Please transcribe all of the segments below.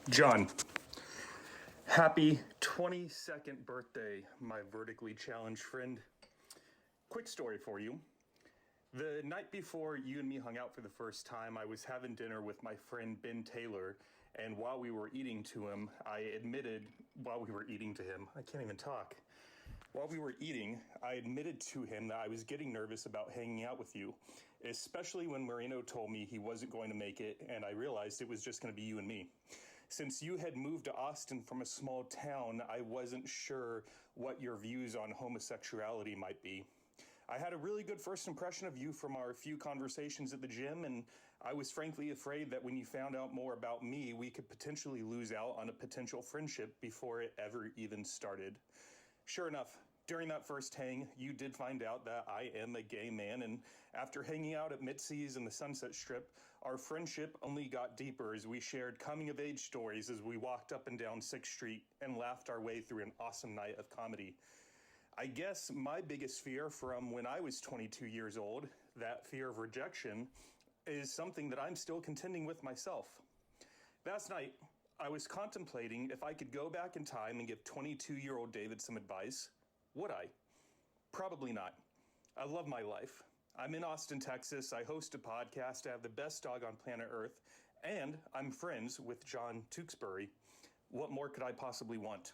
John, happy 22nd birthday, my vertically challenged friend. Quick story for you. The night before you and me hung out for the first time, I was having dinner with my friend Ben Taylor, and while we were eating to him, I admitted to him that I was getting nervous about hanging out with you, especially when Marino told me he wasn't going to make it, and I realized it was just going to be you and me. Since you had moved to Austin from a small town, I wasn't sure what your views on homosexuality might be. I had a really good first impression of you from our few conversations at the gym, and I was frankly afraid that when you found out more about me, we could potentially lose out on a potential friendship before it ever even started. Sure enough, during that first hang, you did find out that I am a gay man, and after hanging out at Mitzi's and the Sunset Strip, our friendship only got deeper as we shared coming-of-age stories as we walked up and down 6th Street and laughed our way through an awesome night of comedy. I guess my biggest fear from when I was 22 years old, that fear of rejection, is something that I'm still contending with myself. Last night, I was contemplating if I could go back in time and give 22-year-old David some advice. Would I? Probably not. I love my life. I'm in Austin, Texas. I host a podcast. I have the best dog on planet Earth. And I'm friends with John Tewksbury. What more could I possibly want?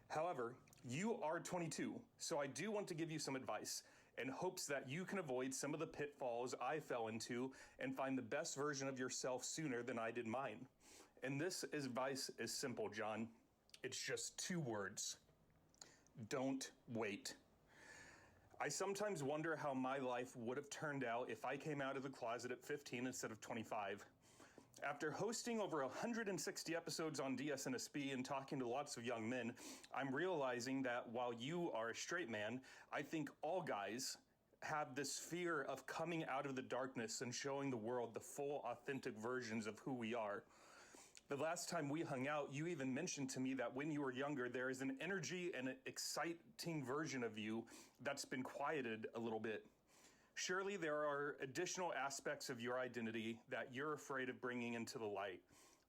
However, you are 22, so I do want to give you some advice in hopes that you can avoid some of the pitfalls I fell into and find the best version of yourself sooner than I did mine. And this advice is simple, John. It's just 2 words. Don't wait. I sometimes wonder how my life would have turned out if I came out of the closet at 15 instead of 25. After hosting over 160 episodes on DSNSB and talking to lots of young men, I'm realizing that while you are a straight man, I think all guys have this fear of coming out of the darkness and showing the world the full, authentic versions of who we are. The last time we hung out, you even mentioned to me that when you were younger, there is an energy and an exciting version of you that's been quieted a little bit. Surely there are additional aspects of your identity that you're afraid of bringing into the light.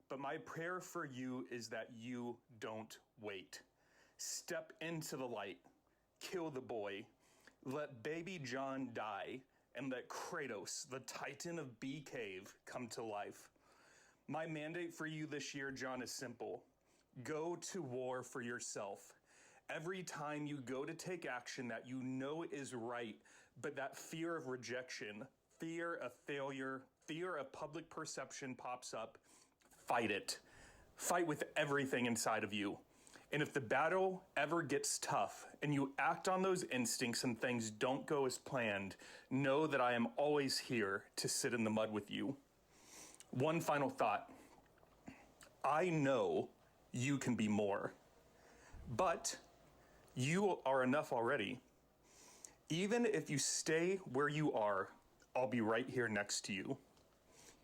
But my prayer for you is that you don't wait. Step into the light. Kill the boy. Let baby John die. And let Kratos, the Titan of Bee Cave, come to life. My mandate for you this year, John, is simple. Go to war for yourself. Every time you go to take action that you know is right, but that fear of rejection, fear of failure, fear of public perception pops up, fight it. Fight with everything inside of you. And if the battle ever gets tough and you act on those instincts and things don't go as planned, know that I am always here to sit in the mud with you. One final thought. I know you can be more, but you are enough already. Even if you stay where you are, I'll be right here next to you.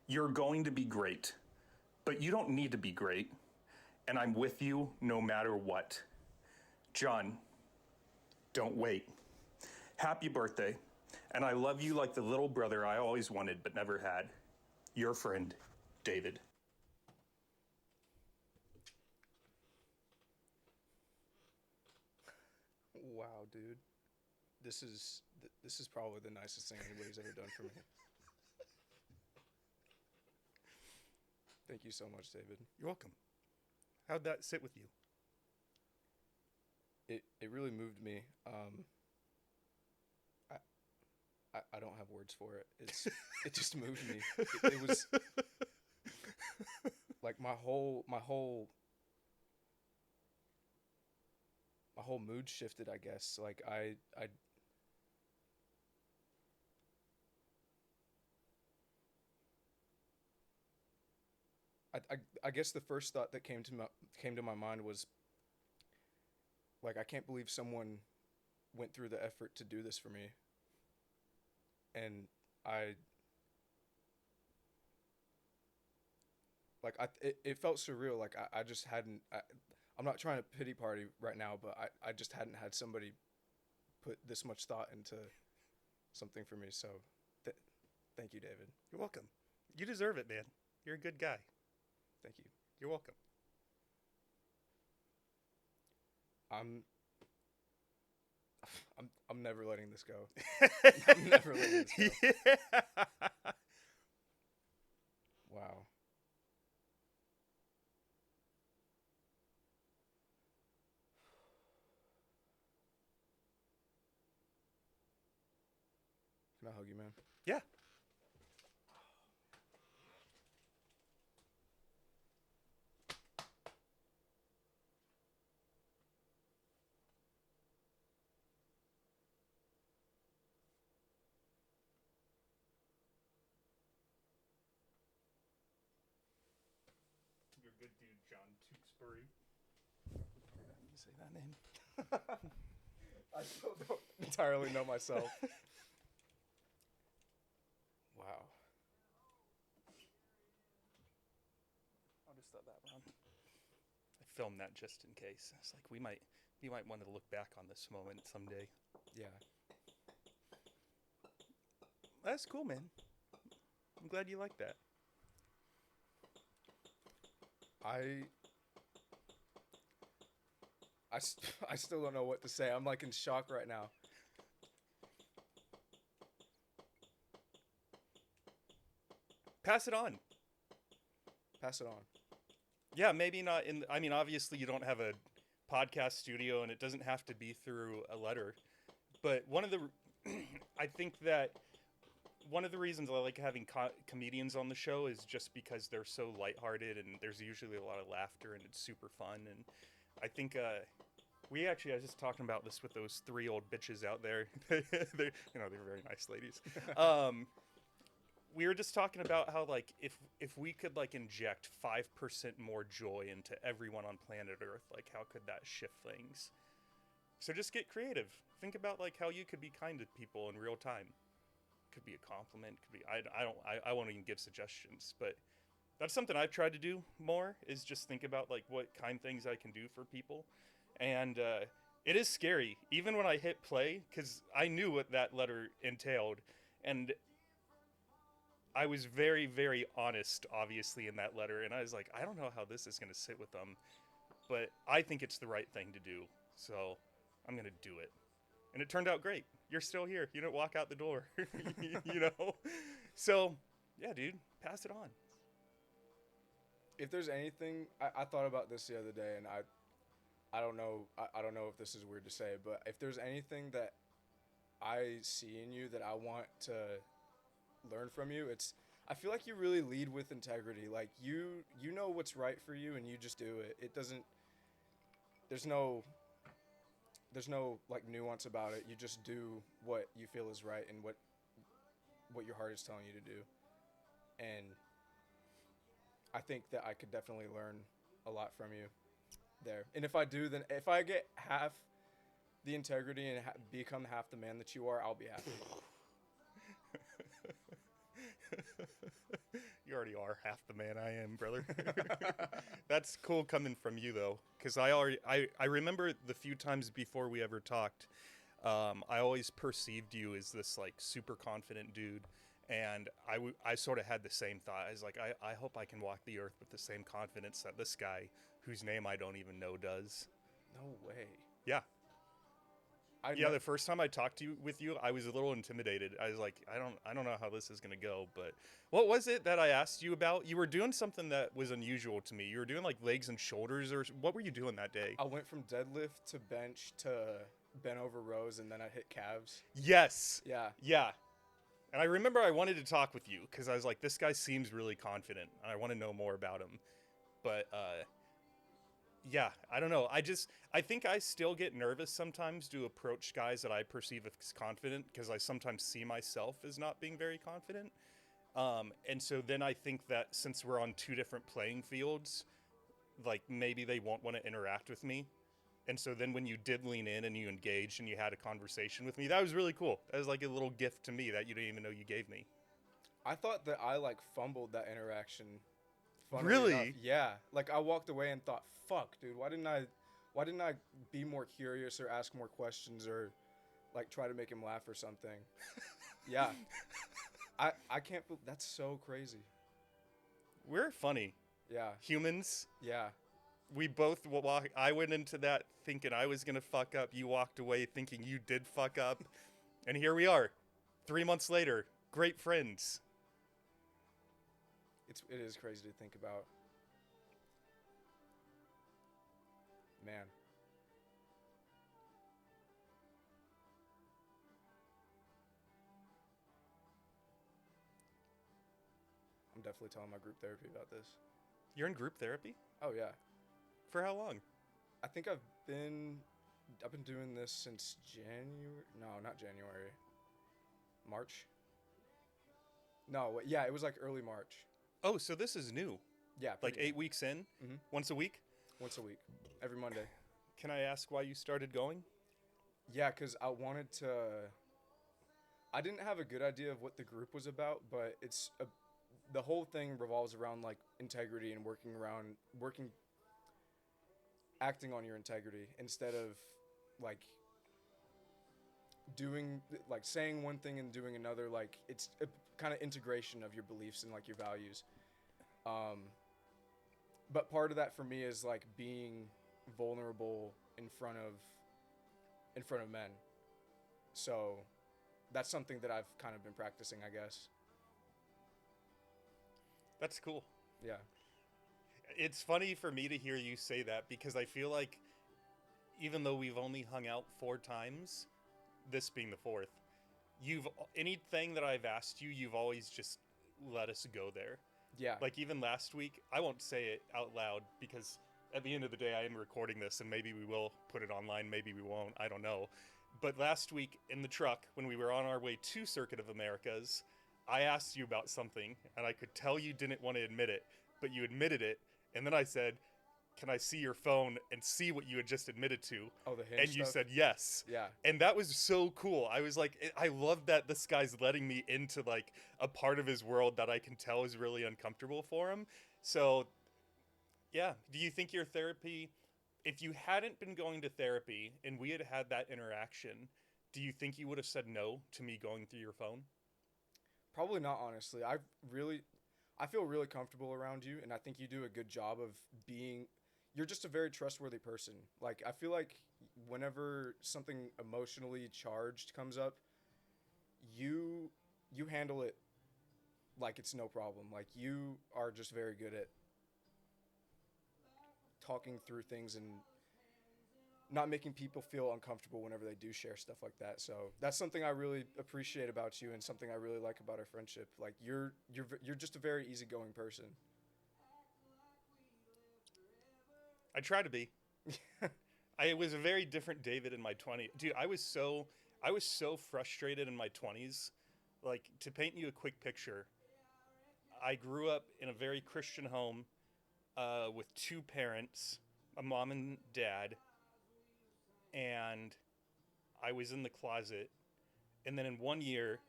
You're going to be great, but you don't need to be great, and I'm with you no matter what. John, don't wait. Happy birthday, and I love you like the little brother I always wanted but never had. Your friend, David. Wow, dude. This is probably the nicest thing anybody's ever done for me. Thank you so much, David. You're welcome. How'd that sit with you? It really moved me. I don't have words for it. It just moved me. It was like my whole mood shifted, I guess. Like I guess the first thought that came to my mind was like, I can't believe someone went through the effort to do this for me. And I it felt surreal. Like I just hadn't I'm not trying to pity party right now, but I just hadn't had somebody put this much thought into something for me. So thank you, David. You're welcome. You deserve it, man. You're a good guy. Thank you. You're welcome. I'm I'm never letting this go. I'm never letting this go. Yeah. Wow. Can I hug you, man? Yeah. You're a good dude, John Tewksbury. You say that name? I still don't entirely know myself. Wow. I'll just throw that around. I filmed that just in case. It's like we might want to look back on this moment someday. Yeah. That's cool, man. I'm glad you like that. I still don't know what to say. I'm like in shock right now. Pass it on. Pass it on. Yeah, maybe not in. I mean, obviously, you don't have a podcast studio, and it doesn't have to be through a letter. But one of the, I think that one of the reasons I like having comedians on the show is just because they're so lighthearted, and there's usually a lot of laughter, and it's super fun. And I think I was just talking about this with those 3 old bitches out there. they're very nice ladies. We were just talking about how, like, if we could, like, inject 5% more joy into everyone on planet Earth, like, how could that shift things? So just get creative. Think about, like, how you could be kind to people in real time. Could be a compliment. Could be I won't even give suggestions, but that's something I've tried to do more. Is just think about, like, what kind things I can do for people, and it is scary even when I hit play because I knew what that letter entailed, and I was very, very honest, obviously, in that letter, and I was like, I don't know how this is going to sit with them, but I think it's the right thing to do, so I'm going to do it. And it turned out great. You're still here. You didn't walk out the door, you know? So, yeah, dude, pass it on. If there's anything, I thought about this the other day, and I don't know if this is weird to say, but if there's anything that I see in you that I want to learn from you, I feel like you really lead with integrity. Like you know what's right for you, and you just do it. It doesn't. There's no like nuance about it. You just do what you feel is right and what your heart is telling you to do. And I think that I could definitely learn a lot from you there. And if I do, then if I get half the integrity and become half the man that you are, I'll be happy. You already are half the man I am, brother. That's cool coming from you, though, because I remember the few times before we ever talked, I always perceived you as this, like, super confident dude, and I sort of had the same thought. I was like, I hope I can walk the earth with the same confidence that this guy, whose name I don't even know, does. No way. Yeah. The first time I talked with you, I was a little intimidated. I was like, I don't know how this is gonna go. But what was it that I asked you about? You were doing something that was unusual to me. You were doing, like, legs and shoulders, or what were you doing that day? I went from deadlift to bench to bent over rows, and then I hit calves. Yes. Yeah. Yeah. And I remember I wanted to talk with you because I was like, this guy seems really confident, and I want to know more about him. But yeah, I don't know. I think I still get nervous sometimes to approach guys that I perceive as confident because I sometimes see myself as not being very confident. And so then I think that since we're on 2 different playing fields, like, maybe they won't want to interact with me. And so then when you did lean in and you engaged and you had a conversation with me, that was really cool. That was like a little gift to me that you didn't even know you gave me. I thought that I, like, fumbled that interaction. Really? Enough. Yeah. Like, I walked away and thought, fuck, dude, why didn't I be more curious or ask more questions or, like, try to make him laugh or something? Yeah. I can't believe that's so crazy. We're funny. Yeah. Humans. Yeah. we both I went into that thinking I was going to fuck up. You walked away thinking you did fuck up. And here we are, 3 months later, great friends. It is crazy to think about. Man. I'm definitely telling my group therapy about this. You're in group therapy? Oh yeah. For how long? I think I've been doing this since January. No, not January. March. No, yeah, it was like early March. Oh, so this is new. Yeah, like 8 new. weeks in? Mm-hmm. Once a week? Once a week, every Monday. Can I ask why you started going? Yeah, because I wanted to. I didn't have a good idea of what the group was about, but the whole thing revolves around like integrity and acting on your integrity instead of like saying one thing and doing another. Like it's a kind of integration of your beliefs and like your values. But part of that for me is like being vulnerable in front of men. So that's something that I've kind of been practicing, I guess. That's cool. Yeah. It's funny for me to hear you say that because I feel like even though we've only hung out 4 times, this being the 4th, anything that I've asked you, you've always just let us go there. Yeah. Like even last week, I won't say it out loud because at the end of the day, I am recording this and maybe we will put it online, maybe we won't, I don't know. But last week in the truck, when we were on our way to Circuit of Americas, I asked you about something and I could tell you didn't want to admit it, but you admitted it. And then I said, can I see your phone and see what you had just admitted to? Oh, the Hinge And you stuff? said yes. Yeah. And that was so cool. I was like, I love that this guy's letting me into like a part of his world that I can tell is really uncomfortable for him. So, yeah. Do you think your therapy, if you hadn't been going to therapy and we had had that interaction, do you think you would have said no to me going through your phone? Probably not, honestly. I feel really comfortable around you, and I think you do a good job of being. You're just a very trustworthy person. Like, I feel like whenever something emotionally charged comes up, you handle it like it's no problem. Like, you are just very good at talking through things and not making people feel uncomfortable whenever they do share stuff like that. So that's something I really appreciate about you and something I really like about our friendship. Like, you're just a very easygoing person. I try to be. I was a very different David in my 20s. Dude, I was so frustrated in my 20s. Like, to paint you a quick picture, I grew up in a very Christian home with 2 parents, a mom and dad, and I was in the closet. And then in 1 year,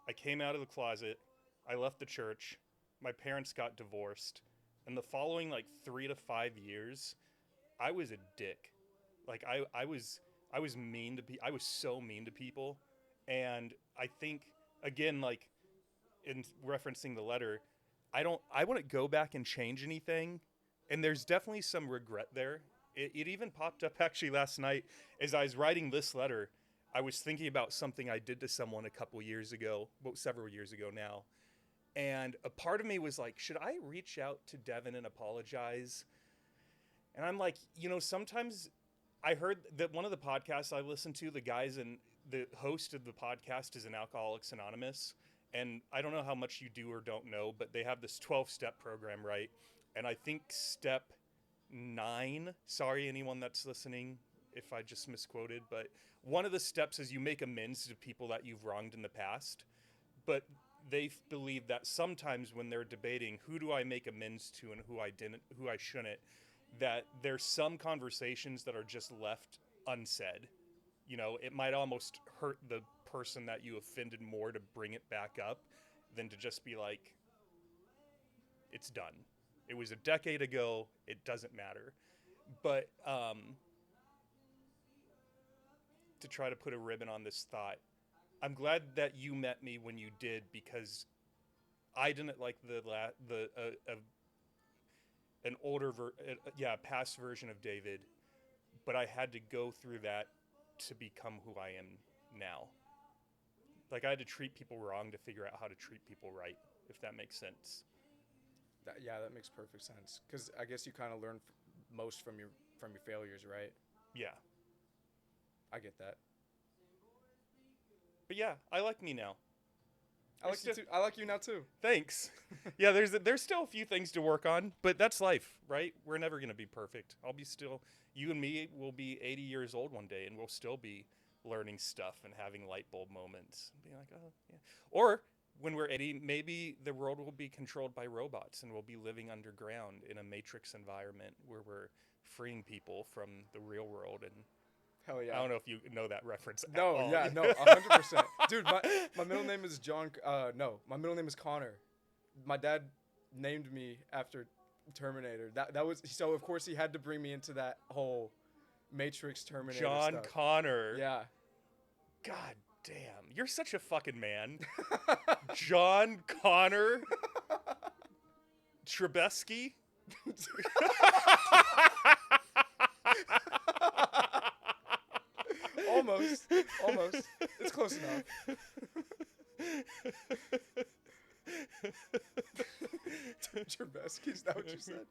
I came out of the closet, I left the church, my parents got divorced, and the following like 3 to 5 years, I was a dick. Like I was mean to people. I was so mean to people. And I think, again, like in referencing the letter, I wouldn't go back and change anything. And there's definitely some regret there. It even popped up actually last night as I was writing this letter. I was thinking about something I did to someone a couple years ago, well, several years ago now. And a part of me was like, should I reach out to Devin and apologize? And I'm like, sometimes I heard that one of the podcasts I listened to, the host of the podcast is an Alcoholics Anonymous. And I don't know how much you do or don't know, but they have this 12-step program, right? And I think step 9, sorry anyone that's listening if I just misquoted, but one of the steps is you make amends to people that you've wronged in the past. But they believe that sometimes when they're debating who do I make amends to and who I shouldn't, that there's some conversations that are just left unsaid. It might almost hurt the person that you offended more to bring it back up than to just be like, it's done. It was a decade ago. It doesn't matter. But to try to put a ribbon on this thought, I'm glad that you met me when you did, because I didn't like an past version of David, but I had to go through that to become who I am now. Like, I had to treat people wrong to figure out how to treat people right, if that makes sense. That makes perfect sense. Because I guess you kind of learn most from your failures, right? Yeah. I get that. But yeah, I like me now. I like you too. I like you now too. Thanks. Yeah, there's still a few things to work on, but that's life, right? We're never going to be perfect. You and me will be 80 years old one day, and we'll still be learning stuff and having light bulb moments. And be like, oh, yeah. Or when we're 80, maybe the world will be controlled by robots, and we'll be living underground in a matrix environment where we're freeing people from the real world. And hell yeah. I don't know if you know that reference. No, at all. yeah, no, 100%. Dude, my middle name is John. My middle name is Connor. My dad named me after Terminator. That was so. Of course, he had to bring me into that whole Matrix Terminator John stuff. Connor. Yeah. God damn, you're such a fucking man. John Connor Trebesky. Almost. It's close enough. Trebesky, is that what you said?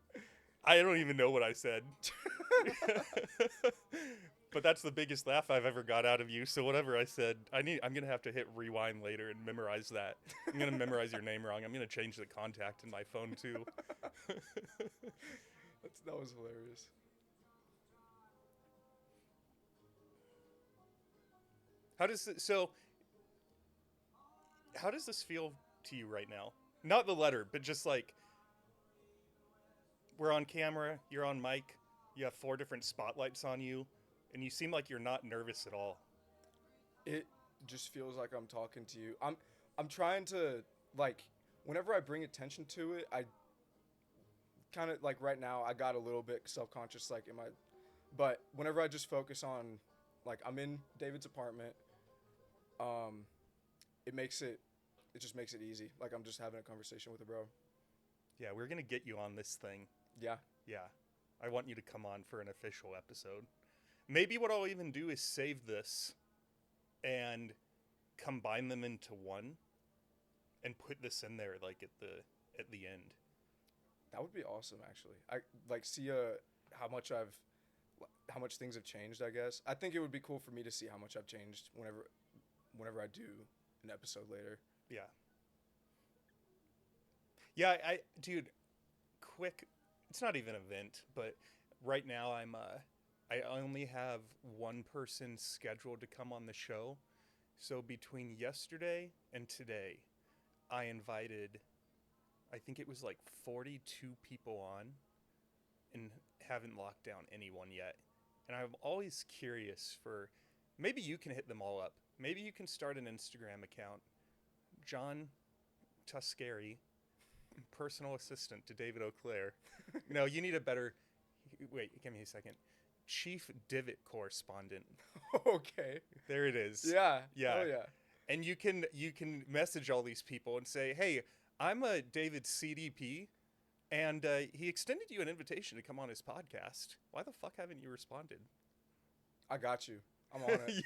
I don't even know what I said. But that's the biggest laugh I've ever got out of you. So whatever I said, I'm gonna have to hit rewind later and memorize that. I'm gonna memorize your name wrong. I'm gonna change the contact in my phone too. That was hilarious. How does this feel to you right now? Not the letter, but just like, we're on camera, you're on mic, you have 4 different spotlights on you, and you seem like you're not nervous at all. It just feels like I'm talking to you. I'm trying to, like, whenever I bring attention to it, I kind of, like, right now, I got a little bit self-conscious, like, but whenever I just focus on, like, I'm in David's apartment, it just makes it easy. Like, I'm just having a conversation with a bro. Yeah, we're gonna get you on this thing. Yeah. Yeah. I want you to come on for an official episode. Maybe what I'll even do is save this and combine them into one and put this in there, like, at the end. That would be awesome, actually. I like see how much things have changed, I guess. I think it would be cool for me to see how much I've changed whenever I do an episode later. Yeah. Yeah, dude, quick, it's not even an event, but right now I only have one person scheduled to come on the show. So between yesterday and today, I invited, I think it was like 42 people on, and haven't locked down anyone yet. And I'm always curious maybe you can hit them all up. Maybe you can start an Instagram account. John Tuscari, personal assistant to David O'Clair. No, you need a better, wait, give me a second. Chief divot correspondent. Okay. There it is. Yeah. Yeah. Oh yeah. And you can message all these people and say, hey, I'm a David CDP, and he extended you an invitation to come on his podcast. Why the fuck haven't you responded? I got you. I'm on it.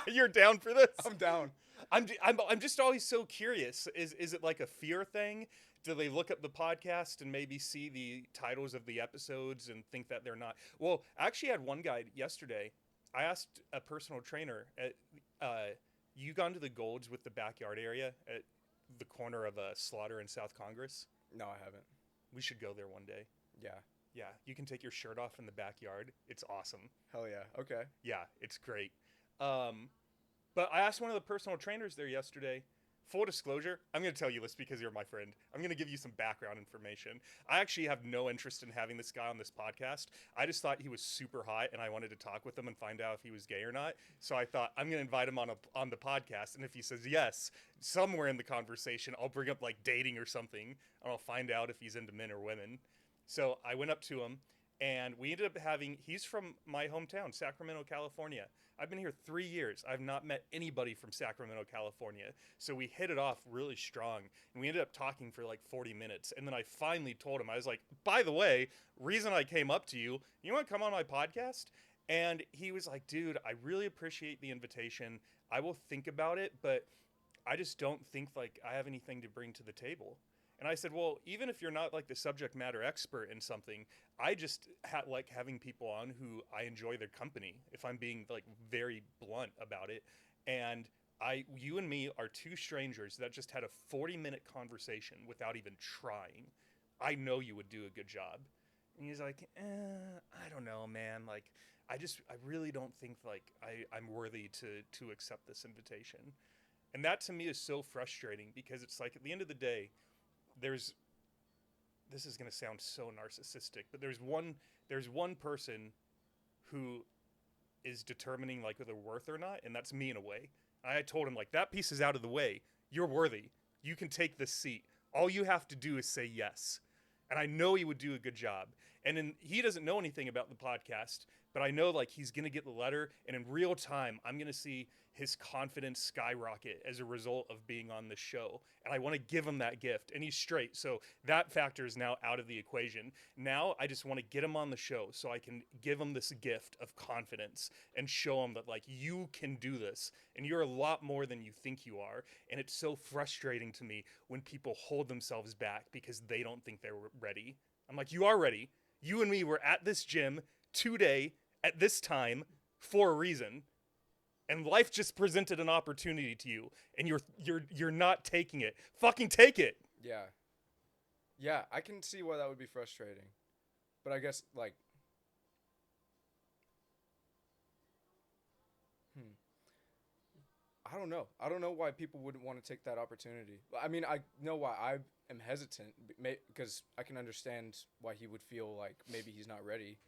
You're down for this? I'm down. I'm just always so curious. Is it like a fear thing? Do they look up the podcast and maybe see the titles of the episodes and think that they're not? Well, I actually had one guy yesterday. I asked a personal trainer at you gone to the Golds with the backyard area at the corner of Slaughter and South Congress? No, I haven't. We should go there one day. Yeah. Yeah, you can take your shirt off in the backyard. It's awesome. Hell yeah. Okay. Yeah, it's great. But I asked one of the personal trainers there yesterday. Full disclosure, I'm going to tell you this because you're my friend. I'm going to give you some background information. I actually have no interest in having this guy on this podcast. I just thought he was super hot, and I wanted to talk with him and find out if he was gay or not. So I thought, I'm going to invite him on the podcast, and if he says yes, somewhere in the conversation, I'll bring up, like, dating or something, and I'll find out if he's into men or women. So I went up to him, And we ended up having, he's from my hometown, Sacramento, California. I've been here 3 years. I've not met anybody from Sacramento, California. So we hit it off really strong. And we ended up talking for like 40 minutes. And then I finally told him, I was like, by the way, reason I came up to you, you want to come on my podcast? And he was like, dude, I really appreciate the invitation. I will think about it, but I just don't think like I have anything to bring to the table. And I said, well, even if you're not like the subject matter expert in something, I just like having people on who I enjoy their company, if I'm being like very blunt about it. And you and me are two strangers that just had a 40-minute conversation without even trying. I know you would do a good job. And he's like, I don't know, man. Like, I really don't think like I'm worthy to accept this invitation. And that to me is so frustrating because it's like at the end of the day, this is going to sound so narcissistic, but there's one person who is determining like whether worth or not, and that's me in a way. I told him like, that piece is out of the way. You're worthy. You can take this seat. All you have to do is say yes. And I know he would do a good job. And he doesn't know anything about the podcast, but I know like he's going to get the letter, and in real time, I'm going to see his confidence skyrocket as a result of being on the show. And I want to give him that gift, and he's straight. So that factor is now out of the equation. Now I just want to get him on the show so I can give him this gift of confidence and show him that like, you can do this and you're a lot more than you think you are. And it's so frustrating to me when people hold themselves back because they don't think they're ready. I'm like, you are ready. You and me were at this gym today at this time for a reason. And life just presented an opportunity to you, and you're not taking it. Fucking take it. Yeah. Yeah, I can see why that would be frustrating. But I guess like I don't know. I don't know why people wouldn't want to take that opportunity. I mean, I know why I am hesitant because I can understand why he would feel like maybe he's not ready.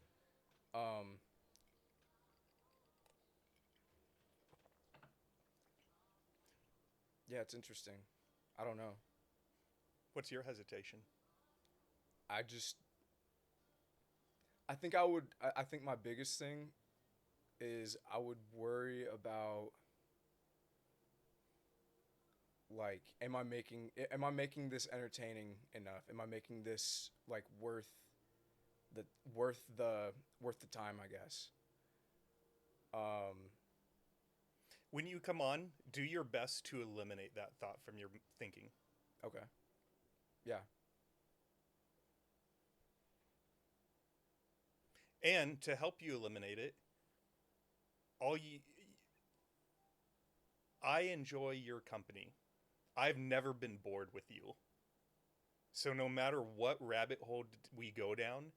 Yeah, it's interesting. I don't know. What's your hesitation? I just I think I would I think my biggest thing is I would worry about like am I making this entertaining enough? Am I making this like the worth the time, I guess. Um When you come on, do your best to eliminate that thought from your thinking. okay. Yeah. And to help you eliminate it, all you I enjoy your company. I've never been bored with you. So no matter what rabbit hole we go down,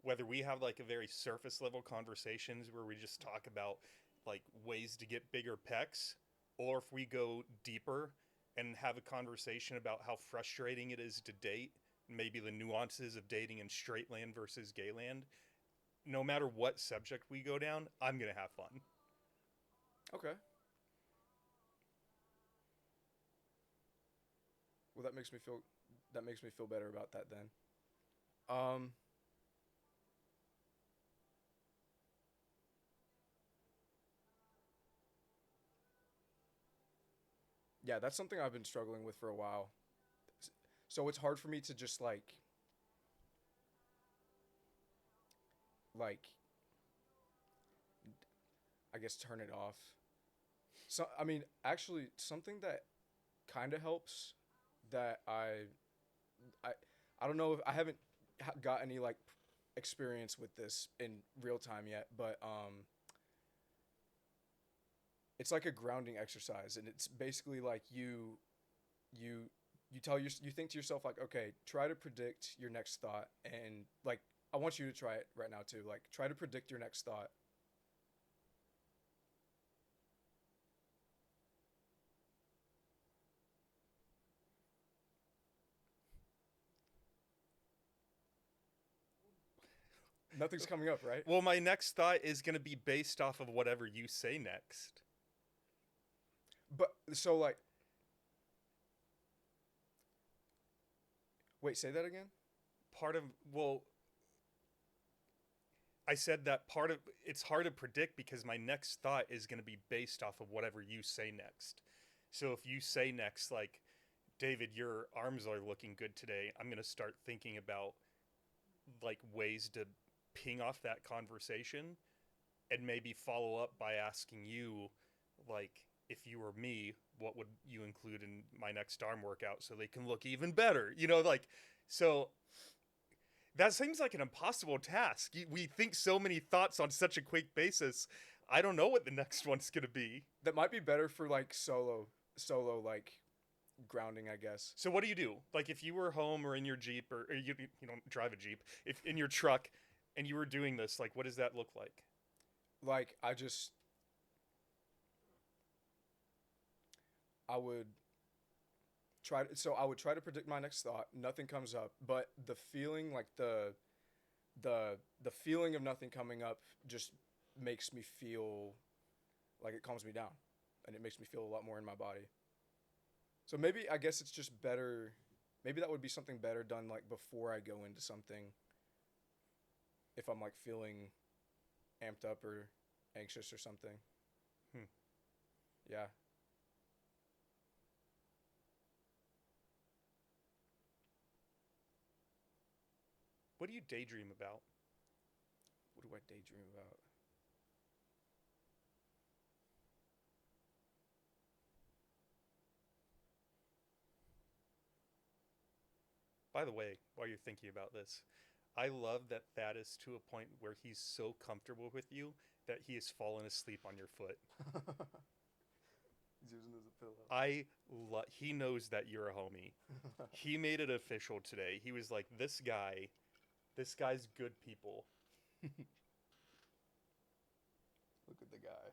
whether we have like a very surface level conversations where we just talk about like ways to get bigger pecs, or if we go deeper and have a conversation about how frustrating it is to date, maybe the nuances of dating in straight land versus gay land, no matter what subject we go down, I'm going to have fun. Okay. Well, that makes me feel better about that then. Um yeah, that's something I've been struggling with for a while. So it's hard for me to just like I guess turn it off. So I mean, actually something that kind of helps that I I don't know if I haven't got any like experience with this in real time yet, but it's like a grounding exercise, and it's basically like you you think to yourself like, okay, try to predict your next thought, and like I want you to try it right now too. Like try to predict your next thought. Nothing's coming up, right? Well, my next thought is going to be based off of whatever you say next. But so like wait, say that again? Part of, well, I said that it's hard to predict because my next thought is going to be based off of whatever you say next. So if you say next, like, David, your arms are looking good today, I'm going to start thinking about like ways to ping off that conversation and maybe follow up by asking you, like, if you were me, what would you include in my next arm workout so they can look even better? Like, so that seems like an impossible task. We think so many thoughts on such a quick basis. I don't know what the next one's gonna be. That might be better for like solo like grounding, I guess. So what do you do? Like if you were home or in your Jeep or you don't drive a Jeep, if in your truck and you were doing this, like what does that look like? Like I would try to predict my next thought. Nothing comes up, but the feeling, like the feeling of nothing coming up, just makes me feel like it calms me down, and it makes me feel a lot more in my body. So maybe I guess it's just better. Maybe that would be something better done like before I go into something. If I'm like feeling amped up or anxious or something. Yeah. What do you daydream about? What do I daydream about? By the way, while you're thinking about this, I love that Thad is to a point where he's so comfortable with you that he has fallen asleep on your foot. He's using it as a pillow. He knows that you're a homie. He made it official today. He was like, this guy's good people. Look at the guy.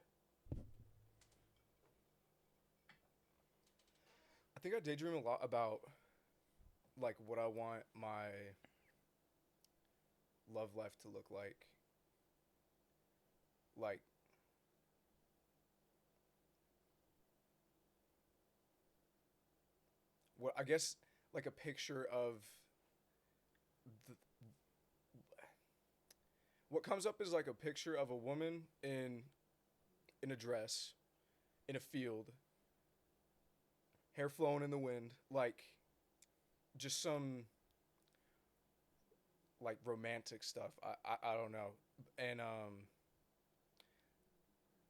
I think I daydream a lot about like what I want my love life to look like. Like what I guess like a picture of the, what comes up is like a picture of a woman in a dress in a field, hair flowing in the wind, like just some like romantic stuff. I don't know. And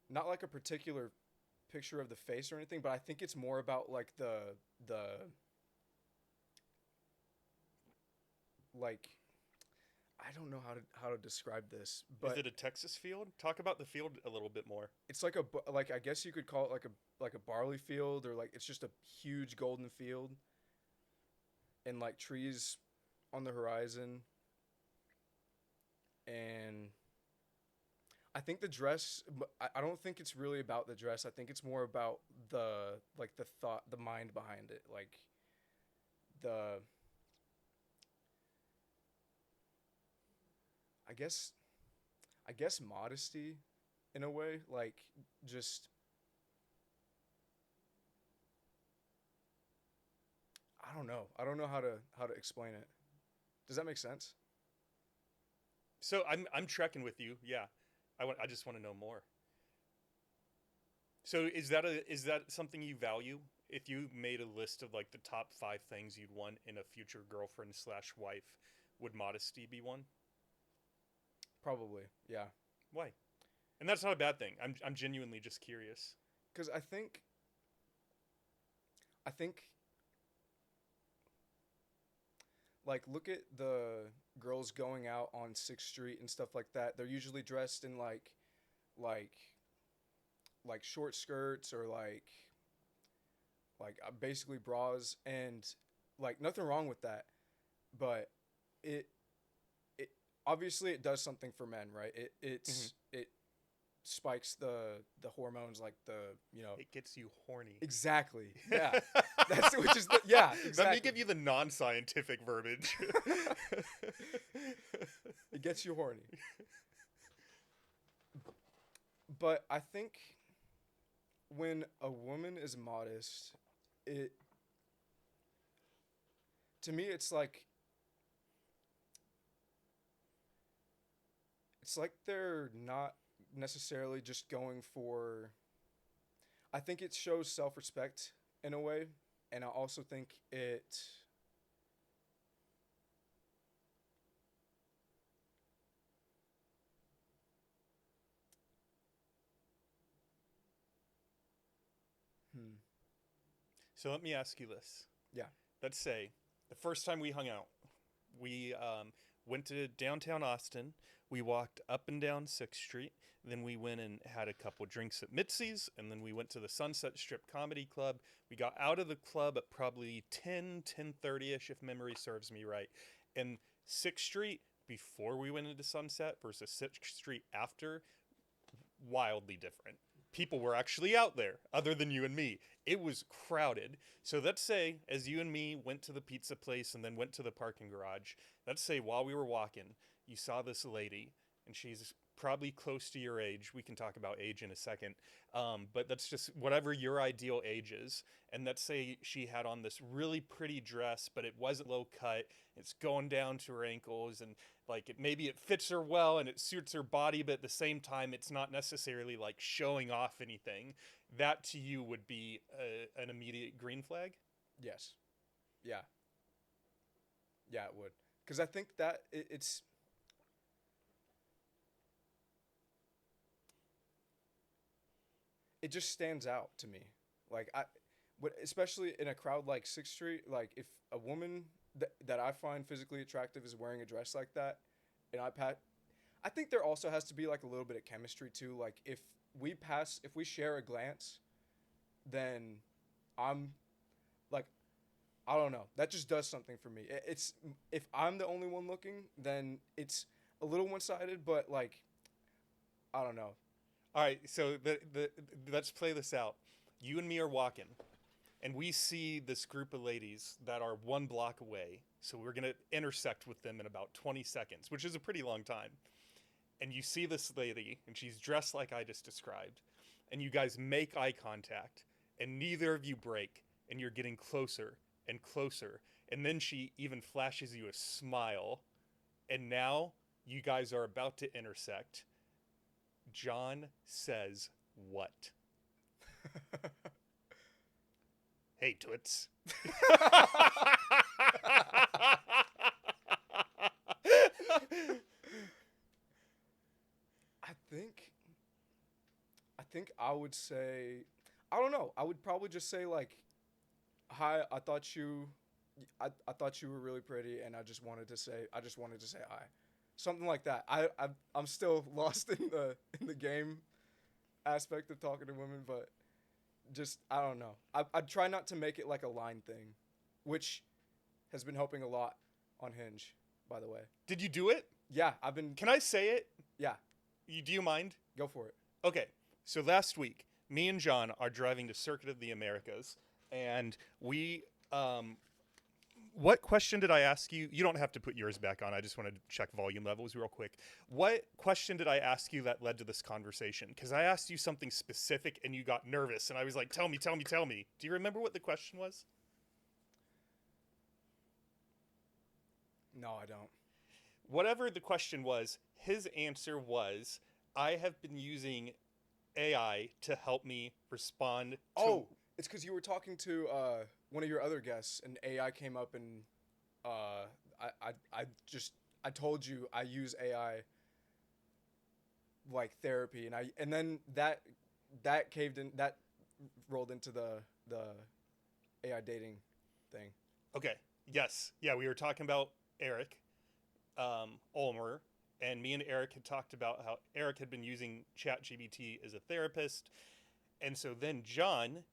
not like a particular picture of the face or anything, but I think it's more about like the like I don't know how to describe this, but is it a Texas field? Talk about the field a little bit more. it's like like I guess you could call it like a barley field, or like it's just a huge golden field and like trees on the horizon. And I think the dress, I don't think it's really about the dress. I think it's more about the like the thought, the mind behind it, like the I guess modesty in a way, like just I don't know. I don't know how to explain it. Does that make sense? So I'm trekking with you. Yeah. I just want to know more. So is that something you value? If you made a list of like the top 5 things you'd want in a future girlfriend / wife, would modesty be one? Probably. Yeah. Why? And that's not a bad thing. I'm genuinely just curious. Cuz I think like look at the girls going out on 6th Street and stuff like that. They're usually dressed in like short skirts or basically bras, and like nothing wrong with that, but it it obviously it does something for men, right? It spikes the hormones, like It gets you horny. exactly. Yeah. That's which is the yeah, exactly. Let me give you the non-scientific verbiage. It gets you horny. But I think when a woman is modest, it to me it's it's like they're not necessarily just going for. I think it shows self-respect in a way, and I also think it. Hmm. So let me ask you this. Yeah. Let's say the first time we hung out, we went to downtown Austin. We walked up and down 6th Street. Then we went and had a couple drinks at Mitzi's. And then we went to the Sunset Strip Comedy Club. We got out of the club at probably 10:30ish, if memory serves me right. And 6th Street, before we went into Sunset versus 6th Street after, wildly different. People were actually out there, other than you and me. It was crowded. So let's say, as you and me went to the pizza place and then went to the parking garage, let's say while we were walking, you saw this lady, and she's probably close to your age. We can talk about age in a second. But that's just whatever your ideal age is. And let's say she had on this really pretty dress, but it wasn't low cut. It's going down to her ankles, and like maybe it fits her well and it suits her body, but at the same time, it's not necessarily like showing off anything. That to you would be an immediate green flag? Yes. Yeah. Yeah, it would. Because I think that it's. It just stands out to me. Like, especially in a crowd like 6th Street, like if a woman that I find physically attractive is wearing a dress like that, and I think there also has to be like a little bit of chemistry too. Like if we share a glance, then I'm like, I don't know. That just does something for me. It's if I'm the only one looking, then it's a little one-sided, but like, I don't know. All right, so let's play this out. You and me are walking, and we see this group of ladies that are 1 block away. So we're going to intersect with them in about 20 seconds, which is a pretty long time. And you see this lady, and she's dressed like I just described, and you guys make eye contact, and neither of you break, and you're getting closer and closer. And then she even flashes you a smile, and now you guys are about to intersect. John says what? Hey, Toots. I think I would say, I don't know. I would probably just say like, hi. I thought you were really pretty, and I just wanted to say hi, something like that. I'm still lost in the game aspect of talking to women, but just I don't know. I try not to make it like a line thing, which has been helping a lot on Hinge, by the way. Did you do it? Yeah, I've been. Can I say it? Yeah, Do you mind? go for it. Okay, so last week, me and John are driving to Circuit of the Americas, and we, what question did I ask you? You don't have to put yours back on. I just wanted to check volume levels real quick. What question did I ask you that led to this conversation? Because I asked you something specific, and you got nervous, and I was like, tell me. Do you remember what the question was? No, I don't. Whatever the question was, his answer was, I have been using AI to help me respond to... Oh, it's because you were talking to one of your other guests, and AI came up, and I told you I use AI like therapy, and then that rolled into the AI dating thing. Okay, yes. Yeah, we were talking about Eric Ulmer, and me and Eric had talked about how Eric had been using ChatGPT as a therapist. And so then John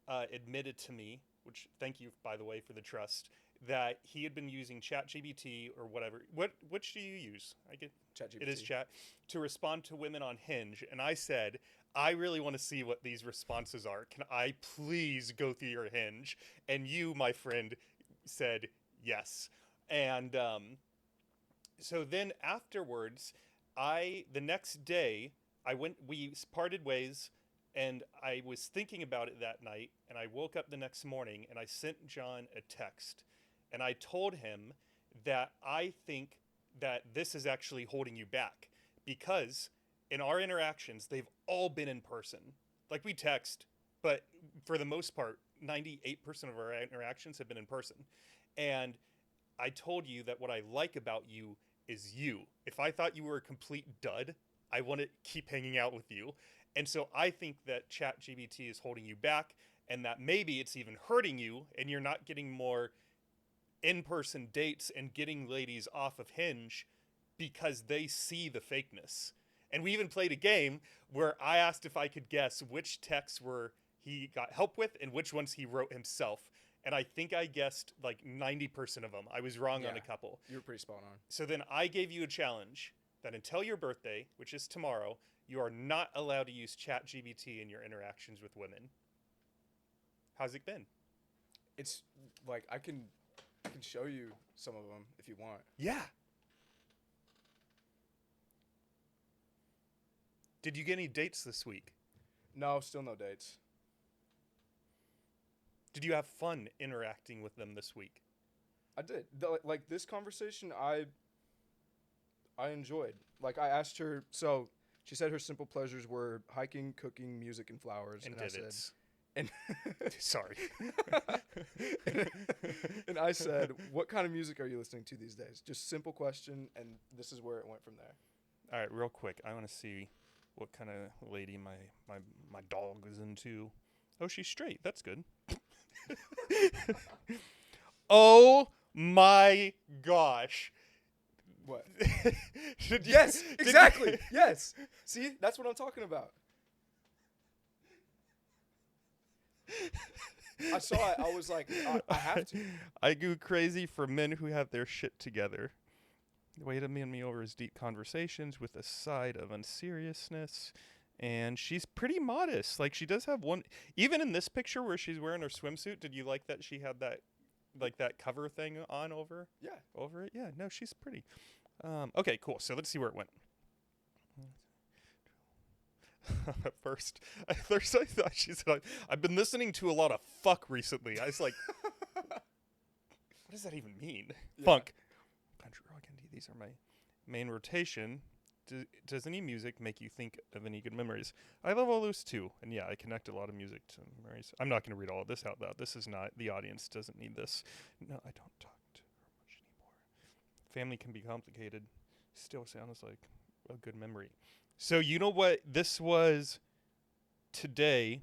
admitted to me, which thank you, by the way, for the trust, that he had been using ChatGPT or whatever. Which do you use? I get ChatGPT. It is Chat to respond to women on Hinge. And I said, I really want to see what these responses are. Can I please go through your Hinge? And you, my friend, said yes. And so then afterwards, the next day, we parted ways, and I was thinking about it that night, and I woke up the next morning, and I sent John a text, and I told him that I think that this is actually holding you back, because in our interactions, they've all been in person. Like we text, but for the most part, 98% of our interactions have been in person. And I told you that what I like about you is you. If I thought you were a complete dud, I want to keep hanging out with you. And so I think that ChatGPT is holding you back, and that maybe it's even hurting you, and you're not getting more in-person dates and getting ladies off of Hinge because they see the fakeness. And we even played a game where I asked if I could guess which texts were he got help with and which ones he wrote himself. And I think I guessed like 90% of them. I was wrong on a couple. You were pretty spot on. So then I gave you a challenge that until your birthday, which is tomorrow, you are not allowed to use ChatGPT in your interactions with women. How's it been? It's like I can show you some of them if you want. Yeah. Did you get any dates this week? No, still no dates. Did you have fun interacting with them this week? I did. Like this conversation, I enjoyed. Like I asked her, so she said her simple pleasures were hiking, cooking, music, and flowers. And I did it? said, and Sorry. and I said, what kind of music are you listening to these days? Just simple question, and this is where it went from there. All right, real quick. I want to see what kind of lady my dog is into. Oh, she's straight. That's good. Oh my gosh. What? Did you- Yes, did exactly. you- Yes. See, that's what I'm talking about. I saw it. I was like, I have to. I go crazy for men who have their shit together. The way to win me over is deep conversations with a side of unseriousness. And she's pretty modest. Like, she does have one... Even in this picture where she's wearing her swimsuit, did you like that she had that, like, that cover thing on over? Yeah. Over it? Yeah, no, she's pretty. Okay, cool. So let's see where it went. At first I thought she said, I've been listening to a lot of fuck recently. I was like, what does that even mean? Yeah. Funk. Country rock indie. These are my main rotation. Does any music make you think of any good memories? I love all those too. And yeah, I connect a lot of music to memories. I'm not going to read all of this out loud. This is not, the audience doesn't need this. No, I don't talk to her much anymore. Family can be complicated. Still sounds like a good memory. So you know what? This was today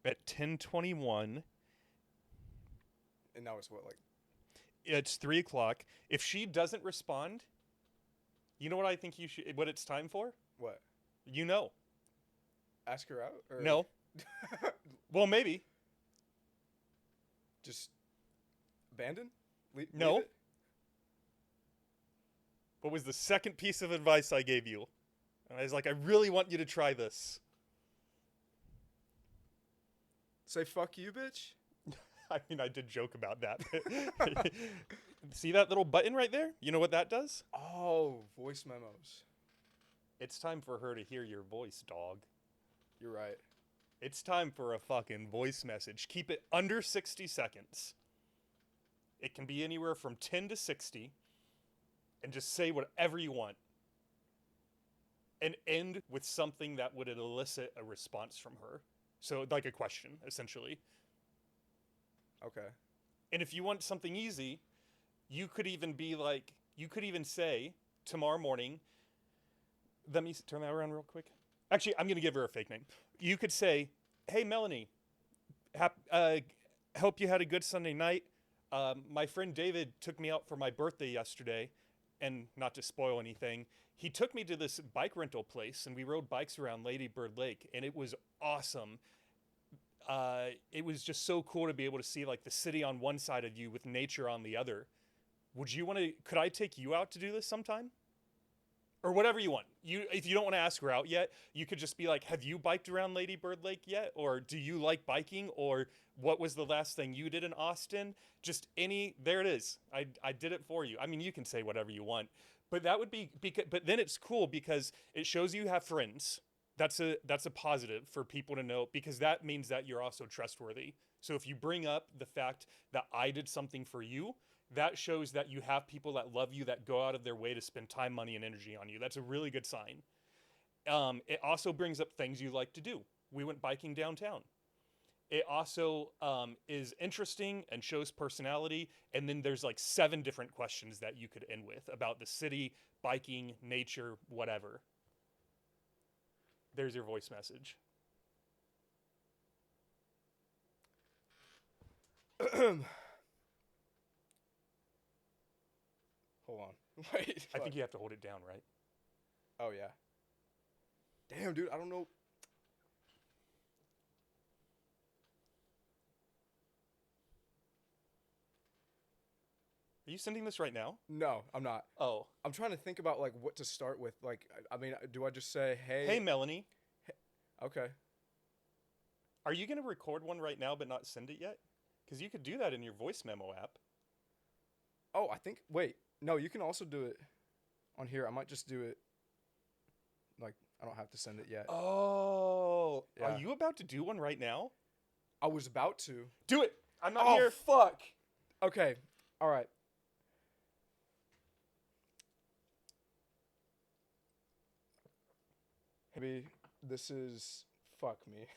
at 10:21. And now it's what, like? It's 3 o'clock. If she doesn't respond, you know what I think you should, what it's time for? What? You know. Ask her out? Or No. Well, maybe. Just abandon? No. Leave it? What was the second piece of advice I gave you? And I was like, I really want you to try this. Say fuck you, bitch? I mean, I did joke about that. See that little button right there? You know what that does? Oh, voice memos. It's time for her to hear your voice, dog. You're right. It's time for a fucking voice message. Keep it under 60 seconds. It can be anywhere from 10 to 60. And just say whatever you want. And end with something that would elicit a response from her. So, like a question, essentially. Okay. And if you want something easy, you could even be like, you could even say, tomorrow morning, let me turn that around real quick. Actually, I'm going to give her a fake name. You could say, hey, Melanie, hope you had a good Sunday night. My friend David took me out for my birthday yesterday, and not to spoil anything, he took me to this bike rental place, and we rode bikes around Lady Bird Lake, and it was awesome. It was just so cool to be able to see like the city on one side of you with nature on the other. Would you want to, could I take you out to do this sometime? Or whatever you want. If you don't want to ask her out yet, you could just be like, have you biked around Lady Bird Lake yet? Or do you like biking? Or what was the last thing you did in Austin? Just there it is. I did it for you. I mean, you can say whatever you want, but that would be, but then it's cool because it shows you have friends. That's a positive for people to know, because that means that you're also trustworthy. So if you bring up the fact that I did something for you, that shows that you have people that love you, that go out of their way to spend time, money, and energy on you. That's a really good sign. It also brings up things you like to do. We went biking downtown. It also is interesting and shows personality. And then there's like 7 different questions that you could end with about the city, biking, nature, whatever. There's your voice message. Hold on. Wait. I think you have to hold it down, right? Oh, yeah. Damn, dude. I don't know. Are you sending this right now? No, I'm not. Oh. I'm trying to think about, like, what to start with. Like, I mean, do I just say, hey? Hey, Melanie. Okay. Are you going to record one right now but not send it yet? Because you could do that in your voice memo app. Oh, I think, wait. No, you can also do it on here. I might just do it, like, I don't have to send it yet. Oh. Yeah. Are you about to do one right now? I was about to. Do it. I'm not Oh, here. fuck. Okay. All right. Maybe this is fuck me.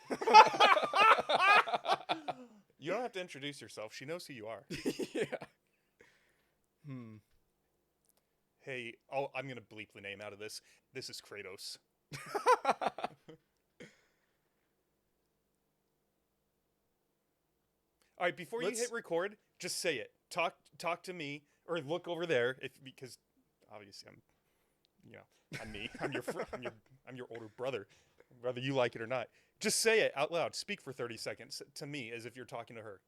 You don't have to introduce yourself. She knows who you are. Yeah. Hey, oh, I'm going to bleep the name out of this. This is Kratos. All right, before you hit record, just say it. Talk to me, or look over there, because obviously I'm me. I'm your older brother, whether you like it or not. Just say it out loud. Speak for 30 seconds to me as if you're talking to her.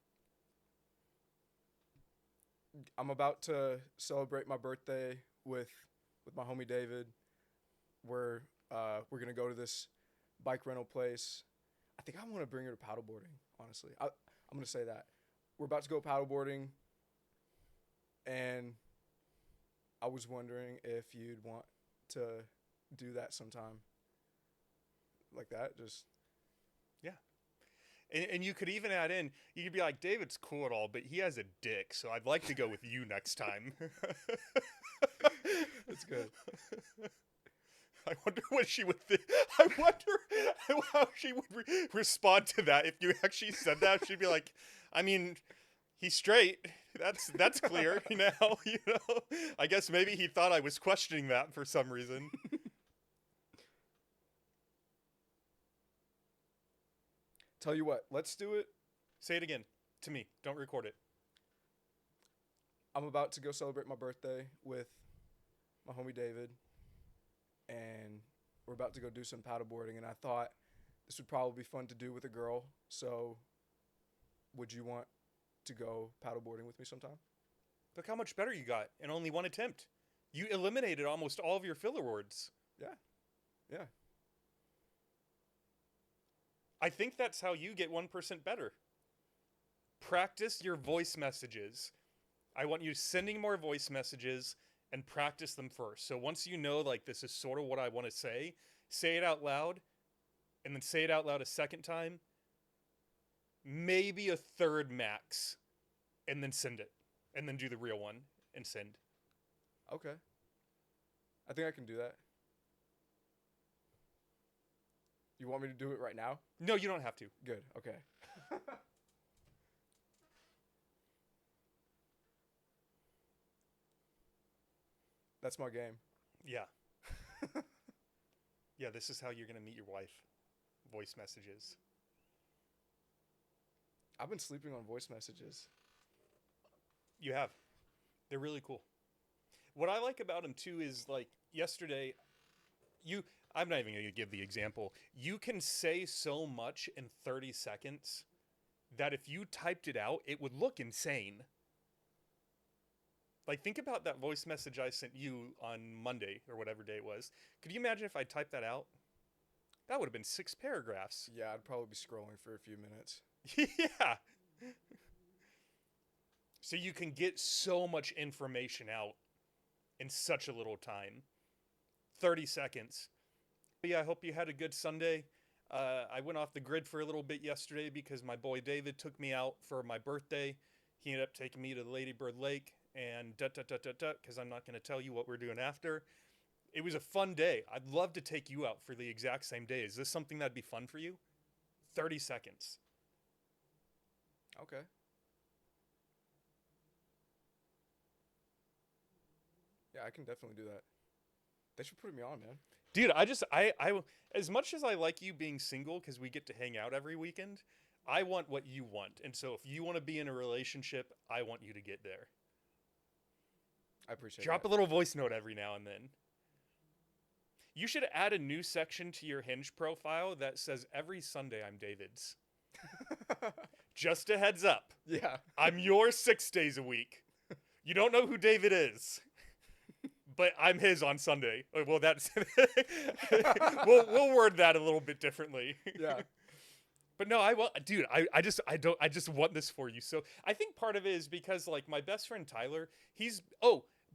I'm about to celebrate my birthday with my homie David. We're gonna go to this bike rental place. I think I want to bring her to paddleboarding. Honestly, I'm gonna say that we're about to go paddleboarding, and I was wondering if you'd want to do that sometime, like that. Just And you could even add in, you could be like, David's cool and all, but he has a dick, so I'd like to go with you next time. That's good. I wonder what she would think. I wonder how she would respond to that. If you actually said that, she'd be like, I mean, he's straight. That's clear, you know? I guess maybe he thought I was questioning that for some reason. Tell you what, let's do it. Say it again to me. Don't record it. I'm about to go celebrate my birthday with my homie David, and we're about to go do some paddleboarding, and I thought this would probably be fun to do with a girl, so would you want to go paddleboarding with me sometime? Look how much better you got in only one attempt. You eliminated almost all of your filler words. Yeah. I think that's how you get 1% better. Practice your voice messages. I want you sending more voice messages and practice them first. So once you know, like, this is sort of what I want to say it out loud, and then say it out loud a second time, maybe a third max, and then send it. And then do the real one and send. Okay. I think I can do that. You want me to do it right now? No, you don't have to. Good. Okay. That's my game. Yeah. Yeah, this is how you're going to meet your wife. Voice messages. I've been sleeping on voice messages. You have. They're really cool. What I like about them, too, is, like, yesterday, I'm not even going to give the example. You can say so much in 30 seconds that if you typed it out, it would look insane. Like, think about that voice message I sent you on Monday or whatever day it was. Could you imagine if I typed that out? That would have been 6 paragraphs. Yeah, I'd probably be scrolling for a few minutes. Yeah. So you can get so much information out in such a little time. 30 seconds. But yeah, I hope you had a good Sunday. I went off the grid for a little bit yesterday because my boy David took me out for my birthday. He ended up taking me to Lady Bird Lake and because I'm not going to tell you what we're doing after. It was a fun day. I'd love to take you out for the exact same day. Is this something that'd be fun for you? 30 seconds. Okay. Yeah, I can definitely do that. They should put me on, man. Dude, I as much as I like you being single because we get to hang out every weekend, I want what you want. And so if you want to be in a relationship, I want you to get there. I appreciate Drop that. a little voice note every now and then. You should add a new section to your Hinge profile that says every Sunday I'm David's. Just a heads up. Yeah. I'm yours 6 days a week. You don't know who David is. But I'm his on Sunday. Well, that's we'll word that a little bit differently. Yeah. But no, I want, dude. I just want this for you. So I think part of it is because like my best friend Tyler,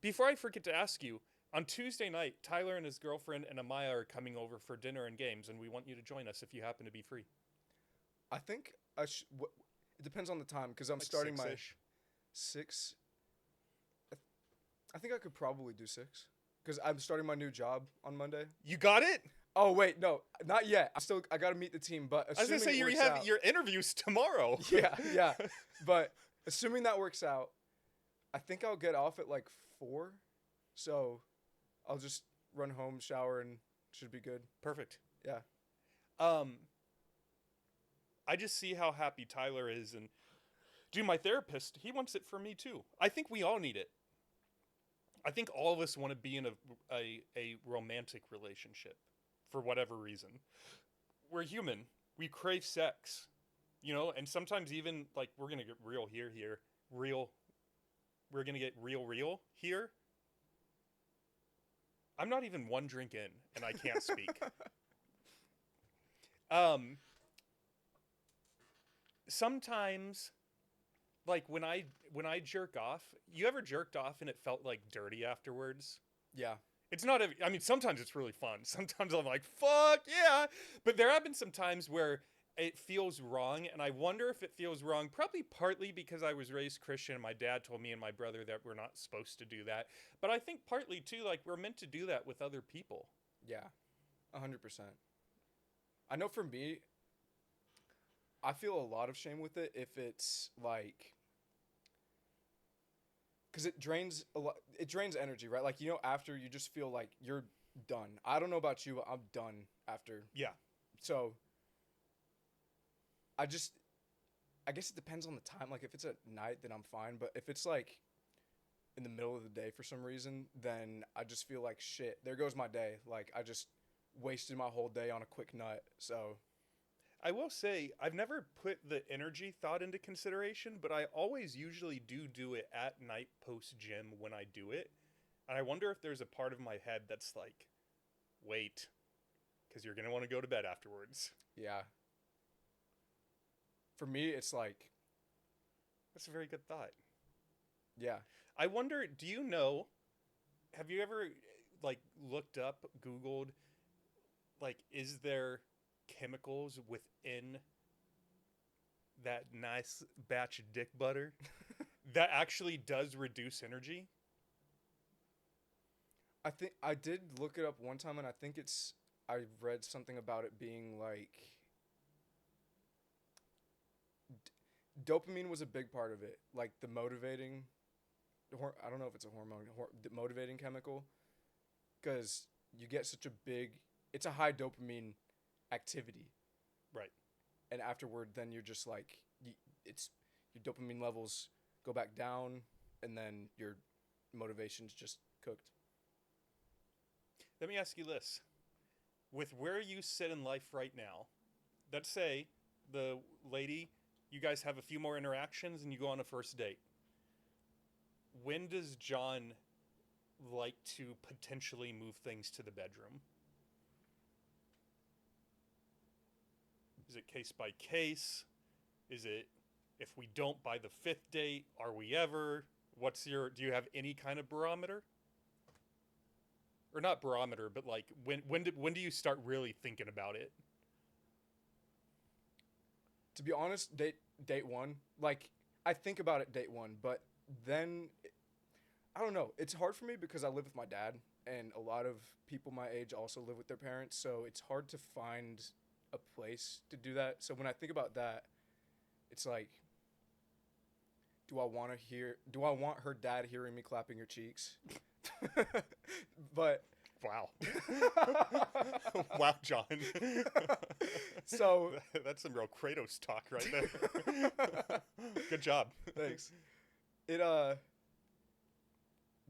before I forget to ask you, on Tuesday night, Tyler and his girlfriend and Amaya are coming over for dinner and games, and we want you to join us if you happen to be free. I think it depends on the time because I'm Like starting my 6-ish. 6. I think I could probably do 6 because I'm starting my new job on Monday. You got it? Oh wait, no, not yet. I got to meet the team, but I was gonna say you have your interviews tomorrow. yeah. But assuming that works out, I think I'll get off at like 4. So I'll just run home, shower, and should be good. Perfect. Yeah. I just see how happy Tyler is, and dude, my therapist, he wants it for me too. I think we all need it. I think all of us want to be in a romantic relationship for whatever reason. We're human. We crave sex, you know, and sometimes even like we're going to get real here. We're going to get real here. I'm not even one drink in and I can't speak. Sometimes like when I jerk off, you ever jerked off and it felt like dirty afterwards? Yeah. It's not I mean sometimes it's really fun. Sometimes I'm like, "Fuck, yeah." But there have been some times where it feels wrong, and I wonder if it feels wrong probably partly because I was raised Christian and my dad told me and my brother that we're not supposed to do that. But I think partly too like we're meant to do that with other people. Yeah. 100%. I know for me, I feel a lot of shame with it if it's like, because it drains a lot. It drains energy, right? Like, you know, after you just feel like you're done. I don't know about you, but I'm done after. Yeah. So I guess it depends on the time. Like if it's at night, then I'm fine. But if it's like in the middle of the day for some reason, then I just feel like shit. There goes my day. Like I just wasted my whole day on a quick nut. So I will say I've never put the energy thought into consideration, but I always usually do it at night post gym when I do it. And I wonder if there's a part of my head that's like, wait, because you're going to want to go to bed afterwards. yeah. For me, it's like, That's a very good thought. yeah. I wonder, do you know, have you ever like looked up, Googled, like, is there chemicals within that nice batch of dick butter that actually does reduce energy? I think I did look it up one time, and I think I read something about it being like dopamine was a big part of it, like the motivating. I don't know if it's a hormone, the motivating chemical, because you get such a big. It's a high dopamine activity, Right. and afterward, then you're just like, it's your dopamine levels go back down, and then your motivation's just cooked. Let me ask you this. With where you sit in life right now, let's say the lady, you guys have a few more interactions and you go on a first date. When does John like to potentially move things to the bedroom? Is it case by case? Is it if we don't by the 5th date, are we ever? Do you have any kind of barometer? Or not barometer, but like when do you start really thinking about it? To be honest, date one, like I think about it date one, but then I don't know. It's hard for me because I live with my dad, and a lot of people my age also live with their parents, so it's hard to find a place to do that. So when I think about that, it's like, do I want her dad hearing me clapping her cheeks? But Wow. Wow, John. so That's some real Kratos talk right there. Good job. thanks. It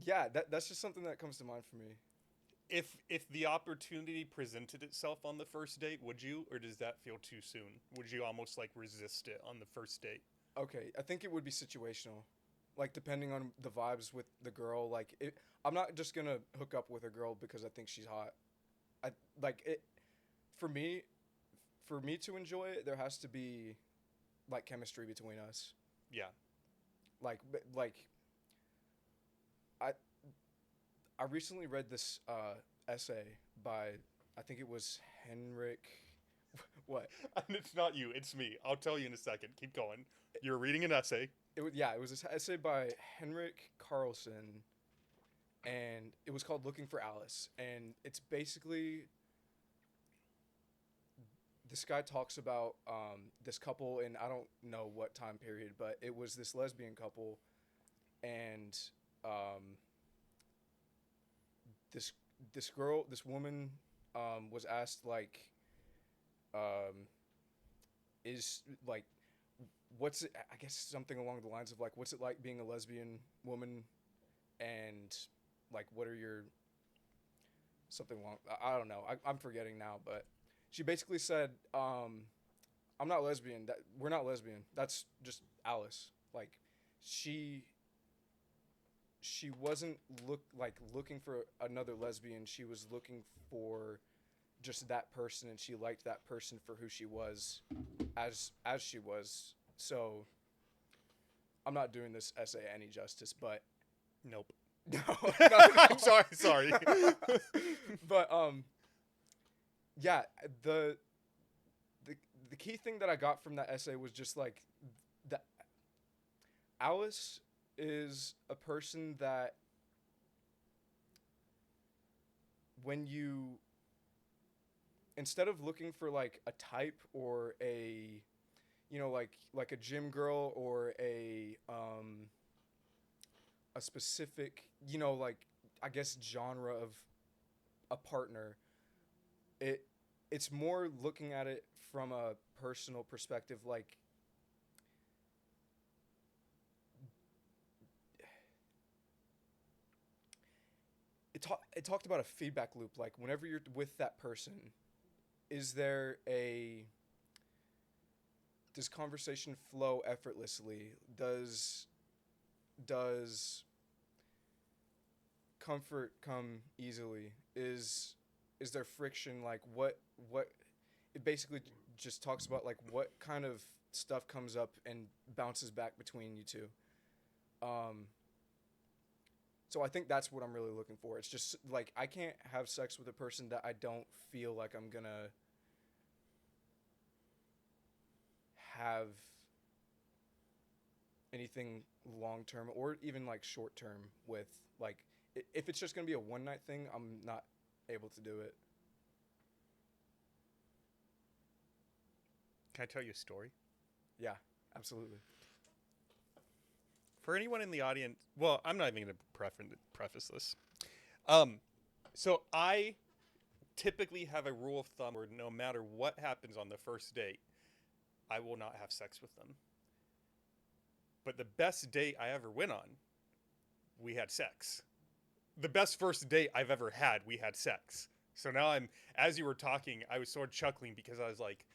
yeah, that's just something that comes to mind for me. If the opportunity presented itself on the first date, would you, or does that feel too soon? Would you almost like resist it on the first date? Okay, I think it would be situational, like depending on the vibes with the girl. Like, I'm not just gonna hook up with a girl because I think she's hot. I like it. For me to enjoy it, there has to be like chemistry between us. Yeah. Like I recently read this essay by, I think it was Henrik. What? It's not you, it's me. I'll tell you in a second. Keep going. You're reading an essay. It was this essay by Henrik Carlson, and it was called "Looking for Alice." And it's basically, this guy talks about this couple in, I don't know what time period, but it was this lesbian couple, and this woman was asked like, is like, what's it, I guess something along the lines of like, what's it like being a lesbian woman, and like, what are your, something along, I don't know, I'm forgetting now, but she basically said, I'm not lesbian, we're not lesbian, that's just Alice. Like, she wasn't looking for another lesbian, she was looking for just that person, and she liked that person for who she was, as she was. So I'm not doing this essay any justice, but Nope. no, I'm sorry. but yeah, the key thing that I got from that essay was just like that Alice is a person that when you, instead of looking for like a type or a, you know, like a gym girl or a specific, you know, like, I guess, genre of a partner, it's more looking at it from a personal perspective. Like, it talked about a feedback loop. Like, whenever you're with that person, does conversation flow effortlessly? Does comfort come easily? Is there friction? Like, what it basically just talks about, like, what kind of stuff comes up and bounces back between you two. So I think that's what I'm really looking for. It's just like, I can't have sex with a person that I don't feel like I'm gonna have anything long term or even like short term with. Like, if it's just gonna be a one night thing, I'm not able to do it. Can I tell you a story? Yeah, absolutely. For anyone in the audience, well, I'm not even going to preface this. So I typically have a rule of thumb where no matter what happens on the first date, I will not have sex with them. But the best date I ever went on, we had sex. The best first date I've ever had, we had sex. So now as you were talking, I was sort of chuckling because I was like,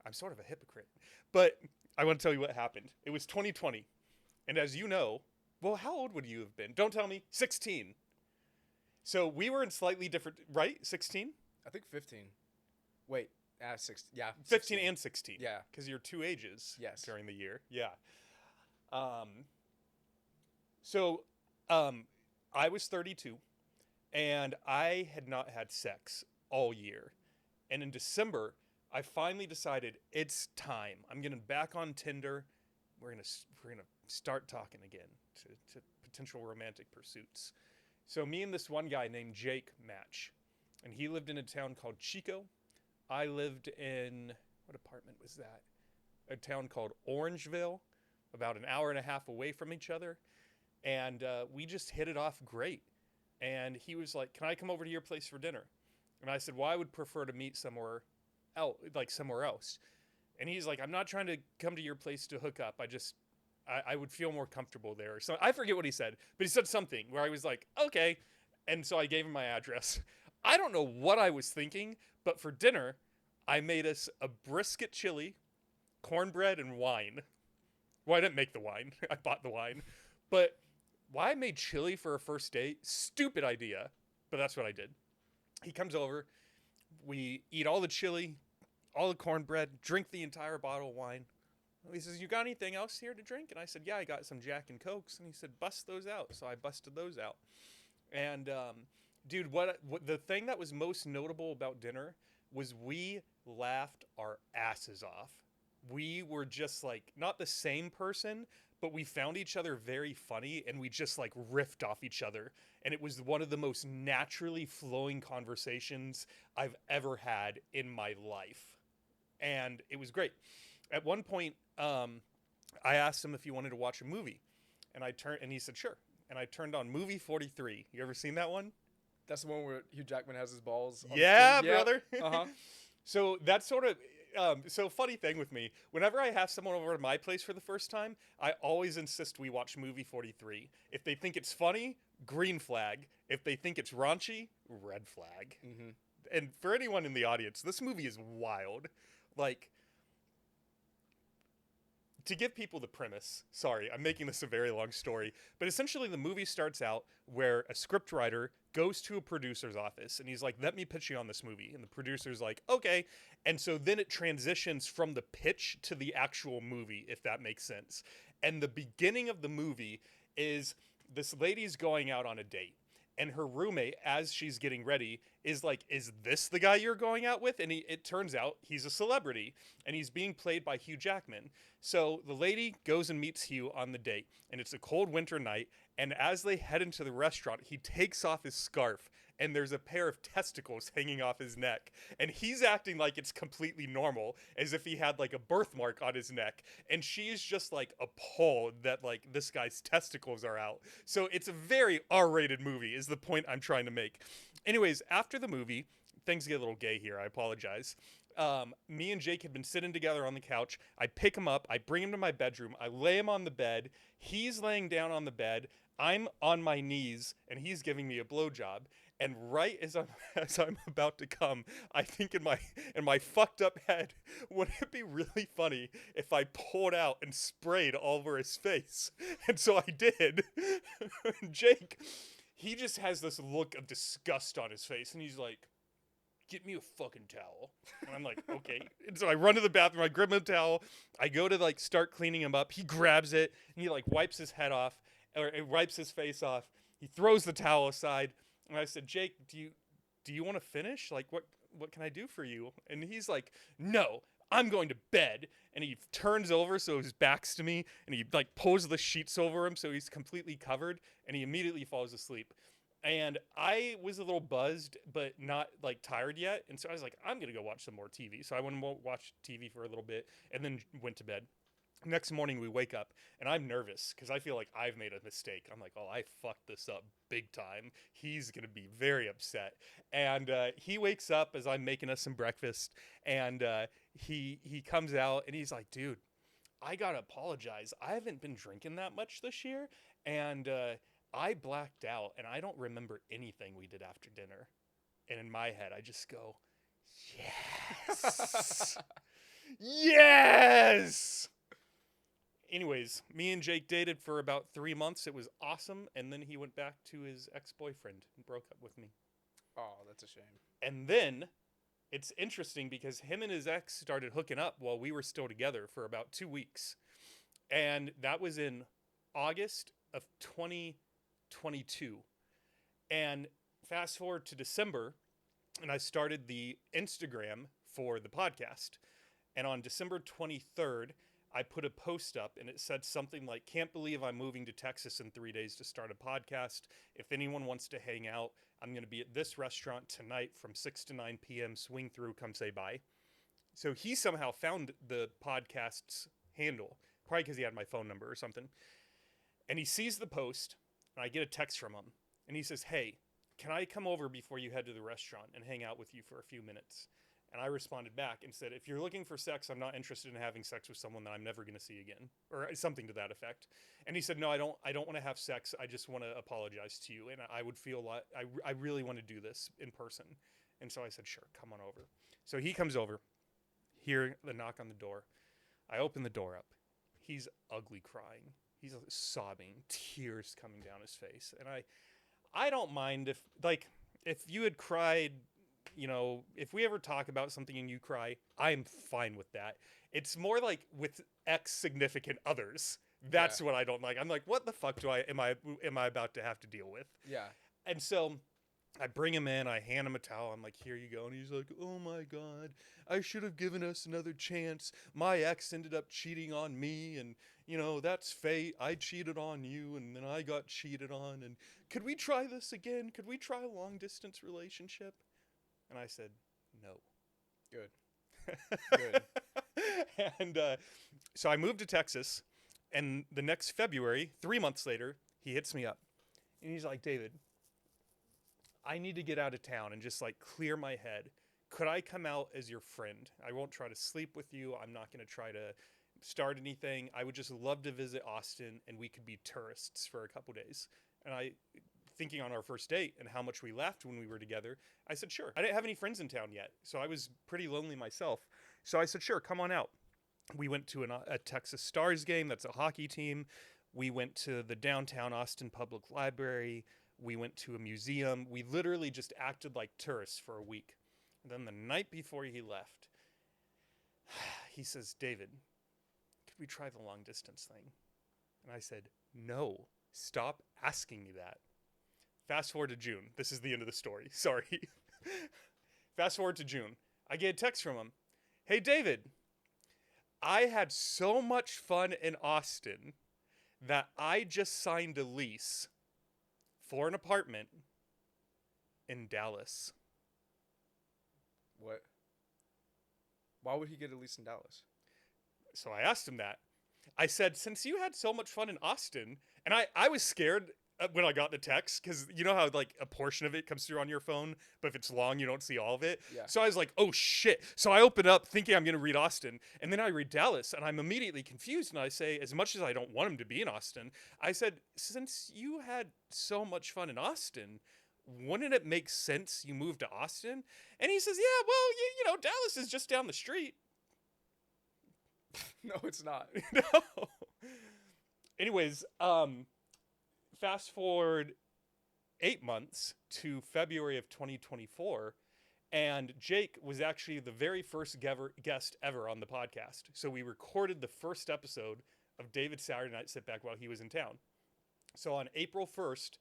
I'm sort of a hypocrite. But I want to tell you what happened. It was 2020. And as you know, well, how old would you have been? Don't tell me. 16. So we were in slightly different, right? 16? I think 15. Wait, 16. Yeah, 15 and 16. Yeah. Because you're two ages. Yes. During the year. Yeah. So I was 32, and I had not had sex all year. And in December, I finally decided it's time. I'm getting back on Tinder. We're gonna start talking again to potential romantic pursuits. So me and this one guy named Jake match, and he lived in a town called Chico. I lived in, what apartment was that? A town called Orangeville, about an hour and a half away from each other. And we just hit it off great. And he was like, can I come over to your place for dinner? And I said, well, I would prefer to meet somewhere else. And he's like, I'm not trying to come to your place to hook up. I would feel more comfortable there. So I forget what he said, but he said something where I was like, okay. And so I gave him my address. I don't know what I was thinking, but for dinner, I made us a brisket chili, cornbread, and wine. Well, I didn't make the wine. I bought the wine. But why I made chili for a first date? Stupid idea. But that's what I did. He comes over. We eat all the chili, all the cornbread, drink the entire bottle of wine. He says, you got anything else here to drink? And I said, yeah, I got some Jack and Cokes. And he said, bust those out. So I busted those out. And, dude, what the thing that was most notable about dinner was we laughed our asses off. We were just like, not the same person, but we found each other very funny, and we just like riffed off each other. And it was one of the most naturally flowing conversations I've ever had in my life. And it was great. At one point, I asked him if he wanted to watch a movie, and he said, sure. And I turned on movie 43. You ever seen that one? That's the one where Hugh Jackman has his balls on Yeah, the thing? brother. Uh-huh. So that's sort of, so funny thing with me, whenever I have someone over to my place for the first time, I always insist we watch movie 43. If they think it's funny, green flag. If they think it's raunchy, red flag. Mm-hmm. And for anyone in the audience, this movie is wild. Like, to give people the premise, sorry, I'm making this a very long story, but essentially the movie starts out where a scriptwriter goes to a producer's office and he's like, let me pitch you on this movie. And the producer's like, okay. And so then it transitions from the pitch to the actual movie, if that makes sense. And the beginning of the movie is this lady's going out on a date. And her roommate, as she's getting ready, is like, is this the guy you're going out with? And it turns out he's a celebrity, and he's being played by Hugh Jackman. So the lady goes and meets Hugh on the date, and it's a cold winter night. And as they head into the restaurant, he takes off his scarf, and there's a pair of testicles hanging off his neck. And he's acting like it's completely normal, as if he had like a birthmark on his neck. And she's just like appalled that like this guy's testicles are out. So it's a very R-rated movie is the point I'm trying to make. Anyways, after the movie, things get a little gay here. I apologize. Me and Jake had been sitting together on the couch. I pick him up. I bring him to my bedroom. I lay him on the bed. He's laying down on the bed. I'm on my knees, and he's giving me a blowjob. And right as I'm about to come, I think in my fucked up head, wouldn't it be really funny if I pulled out and sprayed all over his face? And so I did. Jake, he just has this look of disgust on his face, and he's like, get me a fucking towel. And I'm like, okay. And so I run to the bathroom, I grab him a towel, I go to like start cleaning him up. He grabs it, and he like wipes his head off, or it wipes his face off. He throws the towel aside. And I said, Jake, do you want to finish? Like, what can I do for you? And he's like, no, I'm going to bed. And he turns over so his back's to me, and he like pulls the sheets over him so he's completely covered, and he immediately falls asleep. And I was a little buzzed, but not like tired yet. And so I was like, I'm going to go watch some more TV. So I went and watched TV for a little bit and then went to bed. Next morning, we wake up, and I'm nervous because I feel like I've made a mistake. I'm like, oh, I fucked this up big time. He's going to be very upset. And he wakes up as I'm making us some breakfast, and he comes out, and he's like, dude, I got to apologize. I haven't been drinking that much this year, and I blacked out, and I don't remember anything we did after dinner. And in my head, I just go, yes. Yes! Anyways, me and Jake dated for about 3 months. It was awesome. And then he went back to his ex-boyfriend and broke up with me. Oh, that's a shame. And then it's interesting because him and his ex started hooking up while we were still together for about 2 weeks. And that was in August of 2022. And fast forward to December, and I started the Instagram for the podcast. And on December 23rd, I put a post up and it said something like, "Can't believe I'm moving to Texas in 3 days to start a podcast. If anyone wants to hang out, I'm going to be at this restaurant tonight from 6 to 9 p.m. Swing through, come say bye." So he somehow found the podcast's handle, probably because he had my phone number or something. And he sees the post, and I get a text from him. And he says, "Hey, can I come over before you head to the restaurant and hang out with you for a few minutes?" And I responded back and said, "If you're looking for sex, I'm not interested in having sex with someone that I'm never going to see again," or something to that effect. And he said, "No, I don't want to have sex. I just want to apologize to you, and I would feel like I really want to do this in person." And so I said, "Sure, come on over." So he comes over. Hear the knock on the door. I open the door up. He's ugly crying. He's sobbing, tears coming down his face. And I don't mind if you had cried, if we ever talk about something and you cry, I'm fine with that. It's more like with ex-significant others. That's what I don't like. I'm like, what the fuck am I about to have to deal with? Yeah. And so I bring him in, I hand him a towel, I'm like, "Here you go." And he's like, "Oh my God, I should have given us another chance. My ex ended up cheating on me, and that's fate. I cheated on you, and then I got cheated on, and could we try this again? Could we try a long distance relationship?" And I said, "No." Good. Good. And so I moved to Texas, and the next February, 3 months later, he hits me up. And he's like, "David, I need to get out of town and just clear my head. Could I come out as your friend? I won't try to sleep with you. I'm not going to try to start anything. I would just love to visit Austin, and we could be tourists for a couple days." And thinking on our first date and how much we laughed when we were together, I said, "Sure." I didn't have any friends in town yet, so I was pretty lonely myself. So I said, "Sure, come on out." We went to a Texas Stars game. That's a hockey team. We went to the downtown Austin Public Library. We went to a museum. We literally just acted like tourists for a week. And then the night before he left, he says, "David, could we try the long distance thing?" And I said, "No, stop asking me that." Fast forward to June. This is the end of the story. Sorry. Fast forward to June. I get a text from him. "Hey, David, I had so much fun in Austin that I just signed a lease for an apartment in Dallas." What? Why would he get a lease in Dallas? So I asked him that. I said, "Since you had so much fun in Austin," and I was scared when I got the text, because you know how a portion of it comes through on your phone, but if it's long, you don't see all of it. Yeah. So I was like, "Oh shit." So I open up thinking I'm going to read Austin, and then I read Dallas, and I'm immediately confused. And I say, as much as I don't want him to be in Austin, I said, "Since you had so much fun in Austin, wouldn't it make sense you moved to Austin?" And he says, "Yeah, well, Dallas is just down the street." No, it's not. No. Anyways, fast forward 8 months to February of 2024, and Jake was actually the very first guest ever on the podcast. So we recorded the first episode of David's Saturday Night Sit Back while he was in town. So on April 1st,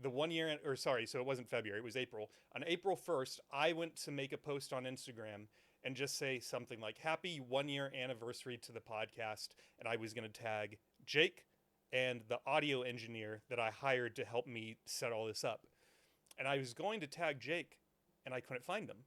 so it wasn't February, it was April. On April 1st, I went to make a post on Instagram and just say something like, "Happy 1-year anniversary to the podcast." And I was going to tag Jake and the audio engineer that I hired to help me set all this up. And I was going to tag Jake, and I couldn't find him.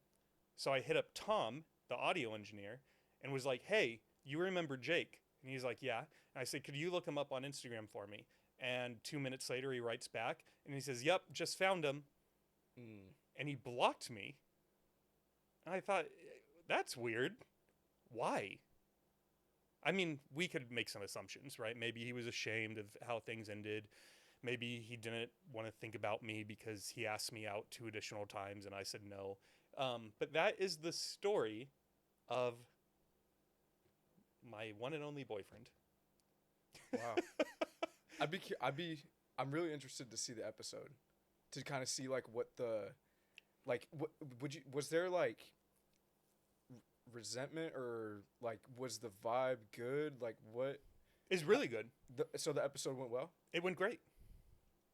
So I hit up Tom, the audio engineer, and was like, "Hey, you remember Jake?" And he's like, "Yeah." And I said, "Could you look him up on Instagram for me?" And 2 minutes later, he writes back, and he says, "Yep, just found him." And he blocked me. And I thought, that's weird. Why? I mean, we could make some assumptions, right? Maybe he was ashamed of how things ended. Maybe he didn't want to think about me because he asked me out 2 additional times and I said no. But that is the story of my one and only boyfriend. Wow. I'm really interested to see the episode, to kind of see was there resentment, or was the vibe good? What? It's really good. So the episode went well? It went great.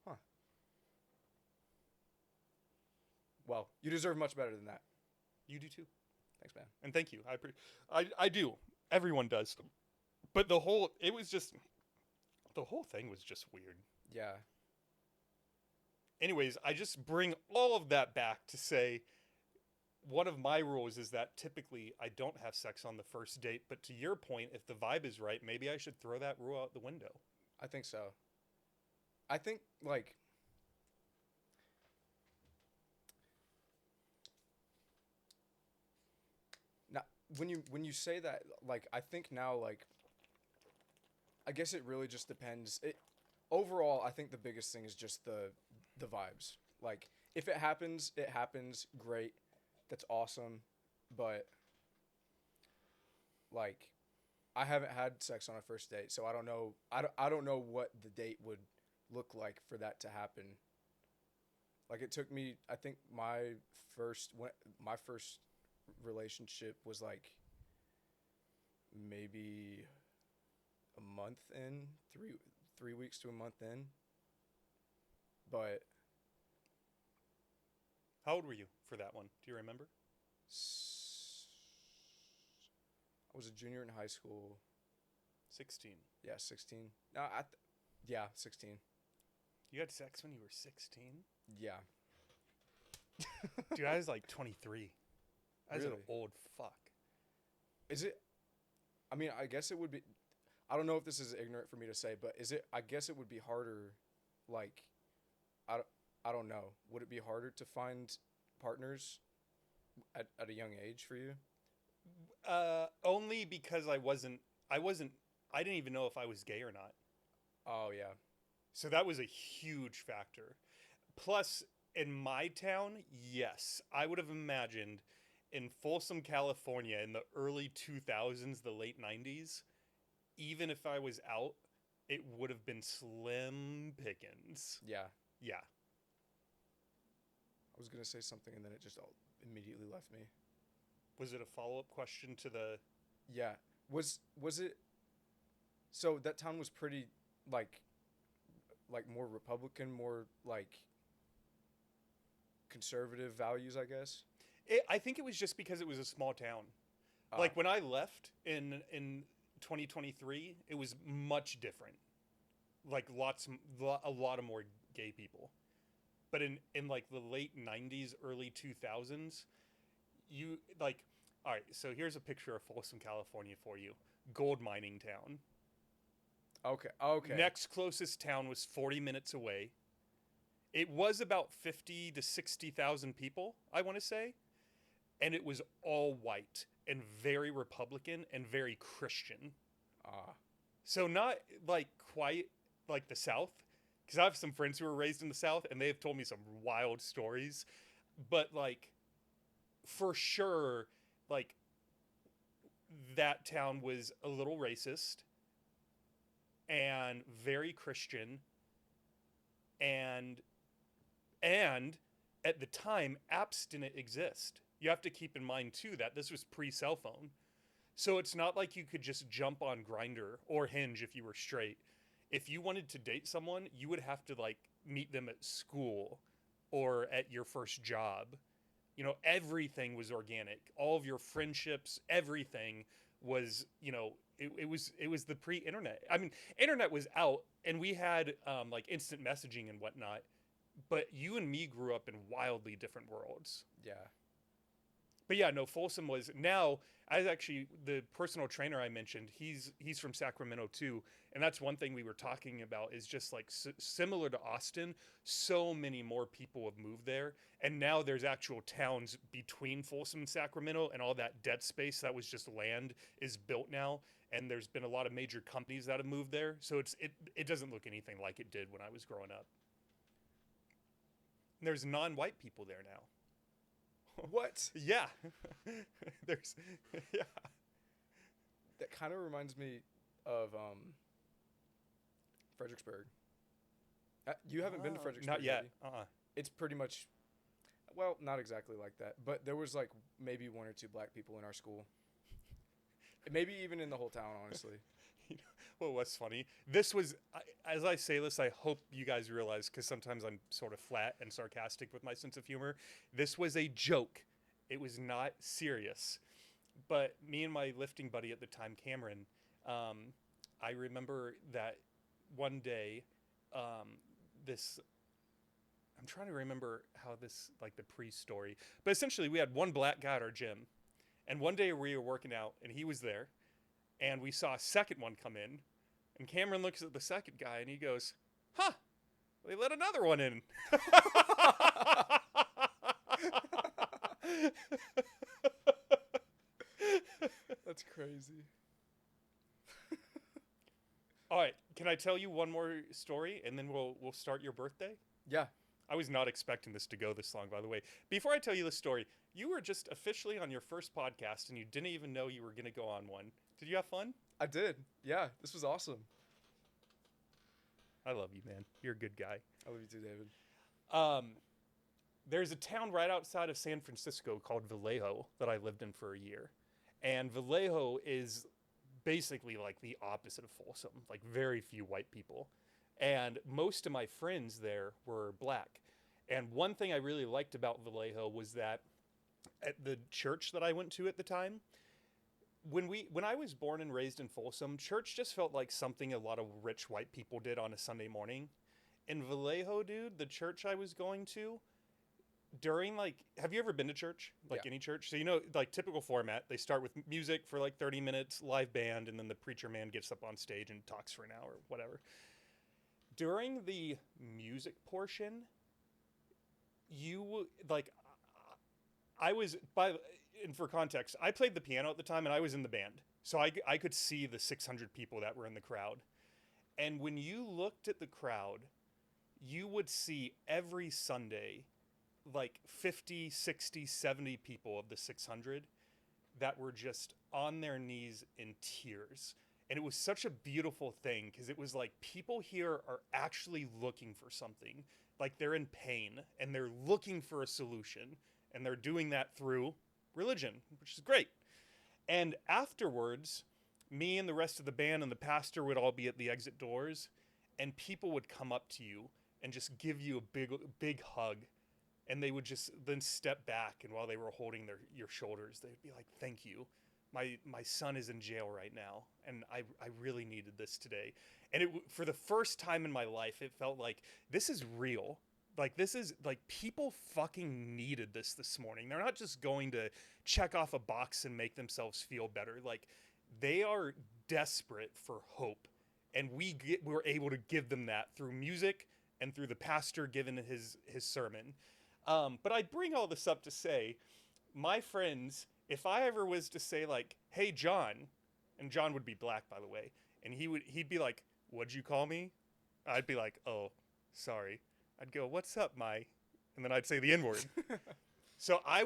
Huh. Well, you deserve much better than that. You do too. Thanks, man. And thank you. I do. Everyone does. But the whole thing was just weird. Yeah. Anyways, I just bring all of that back to say one of my rules is that typically I don't have sex on the first date, but to your point, if the vibe is right, maybe I should throw that rule out the window. I think so. I think like now when you say that, like I think now, like I guess it really just depends. It overall, I think the biggest thing is just the vibes. Like if it happens, it happens. Great, that's awesome. But like I haven't had sex on a first date, so I don't know. I don't know what the date would look like for that to happen. Like it took me, I think my first relationship was like maybe a month in, 3 weeks to a month in. But how old were you for that one? Do you remember? I was a junior in high school. 16. Yeah, 16. No, yeah, 16. You had sex when you were 16? Yeah. Dude, I was like 23. I was an Really? old fuck. Is it? I mean, I guess it would be. I don't know if this is ignorant for me to say, but is it? I guess it would be harder. Like, I don't know. Would it be harder to find partners at a young age for you? Only because I didn't even know if I was gay or not. Oh yeah. So that was a huge factor. Plus, in my town, yes, I would have imagined in Folsom, California in the early 2000s, the late 90s, even if I was out, it would have been slim pickings. Yeah. Yeah. I was gonna say something and then it just immediately left me. Was it a follow-up question to the... Yeah. Was it? So that town was pretty like more Republican, more like conservative values, I guess. I think it was just because it was a small town. Like when I left in 2023, it was much different. Like a lot of more gay people. But in like the late 90s, early 2000s, you like, all right, so here's a picture of Folsom, California for you. Gold mining town. Okay. Next closest town was 40 minutes away. It was about 50 to 60,000 people, I want to say. And it was all white and very Republican and very Christian. So not like quite like the South. Because I have some friends who were raised in the South and they have told me some wild stories. But like, for sure, like, that town was a little racist and very Christian, and at the time apps didn't exist. You have to keep in mind too that this was pre-cell phone, so it's not like you could just jump on Grindr or Hinge if you were straight. If you wanted to date someone, you would have to like meet them at school or at your first job. You know, everything was organic. All of your friendships, everything was, you know, it was the pre-internet. I mean, internet was out and we had like instant messaging and whatnot, but you and me grew up in wildly different worlds. Yeah. But yeah, no, Folsom was now. I was actually the personal trainer I mentioned. He's from Sacramento too, and that's one thing we were talking about is just like similar to Austin. So many more people have moved there, and now there's actual towns between Folsom and Sacramento, and all that dead space that was just land is built now, and there's been a lot of major companies that have moved there. So it doesn't look anything like it did when I was growing up. And there's non-white people there now. What? Yeah. There's yeah. That kind of reminds me of Fredericksburg. You haven't been to Fredericksburg? Not yet. It's pretty much, well, not exactly like that, but there was like maybe one or two black people in our school. Maybe even in the whole town, honestly. You know, well, what's funny? This was, as I say this, I hope you guys realize, because sometimes I'm sort of flat and sarcastic with my sense of humor. This was a joke. It was not serious. But me and my lifting buddy at the time, Cameron, I remember that one day, this. I'm trying to remember how this, like the pre-story, but essentially we had one black guy at our gym, and one day we were working out, and he was there, and we saw a second one come in, and Cameron looks at the second guy, and he goes, "Huh, they let another one in." That's crazy. All right, can I tell you one more story, and then we'll start your birthday? Yeah. I was not expecting this to go this long, by the way. Before I tell you this story, you were just officially on your first podcast, and you didn't even know you were going to go on one. Did you have fun? I did. Yeah, this was awesome. I love you, man. You're a good guy. I love you too, David. There's a town right outside of San Francisco called Vallejo that I lived in for a year. And Vallejo is basically like the opposite of Folsom, like very few white people. And most of my friends there were black. And one thing I really liked about Vallejo was that at the church that I went to at the time, when I was born and raised in Folsom, church just felt like something a lot of rich white people did on a Sunday morning. In Vallejo, dude, the church I was going to, during have you ever been to church? Like Yeah. any church? So, like typical format, they start with music for like 30 minutes, live band, and then the preacher man gets up on stage and talks for an hour, whatever. During the music portion, and for context, I played the piano at the time and I was in the band. So I could see the 600 people that were in the crowd. And when you looked at the crowd, you would see every Sunday like 50, 60, 70 people of the 600 that were just on their knees in tears. And it was such a beautiful thing because it was like people here are actually looking for something. Like they're in pain and they're looking for a solution. And they're doing that through religion, which is great. And afterwards, me and the rest of the band and the pastor would all be at the exit doors. And people would come up to you and just give you a big hug. And they would just then step back. And while they were holding your shoulders, they'd be like, "Thank you. My son is in jail right now, and I really needed this today." And for the first time in my life, it felt like this is real. Like this is like people fucking needed this morning. They're not just going to check off a box and make themselves feel better. Like they are desperate for hope, and we're able to give them that through music and through the pastor giving his sermon. But I bring all this up to say, my friends, if I ever was to say like, "Hey, John," and John would be black, by the way, and he'd be like, "What'd you call me?" I'd be like, "Oh, sorry." I'd go, "What's up, my?" And then I'd say the N-word. So I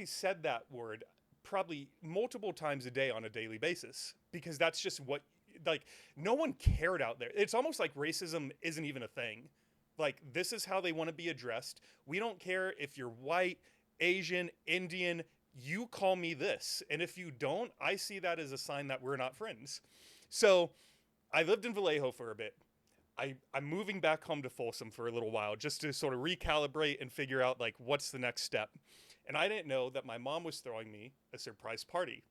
said that word probably multiple times a day on a daily basis because that's just what, like, no one cared out there. It's almost like racism isn't even a thing. Like, this is how they want to be addressed. We don't care if you're white, Asian, Indian, you call me this. And if you don't, I see that as a sign that we're not friends. So I lived in Vallejo for a bit. I'm moving back home to Folsom for a little while just to sort of recalibrate and figure out like what's the next step. And I didn't know that my mom was throwing me a surprise party.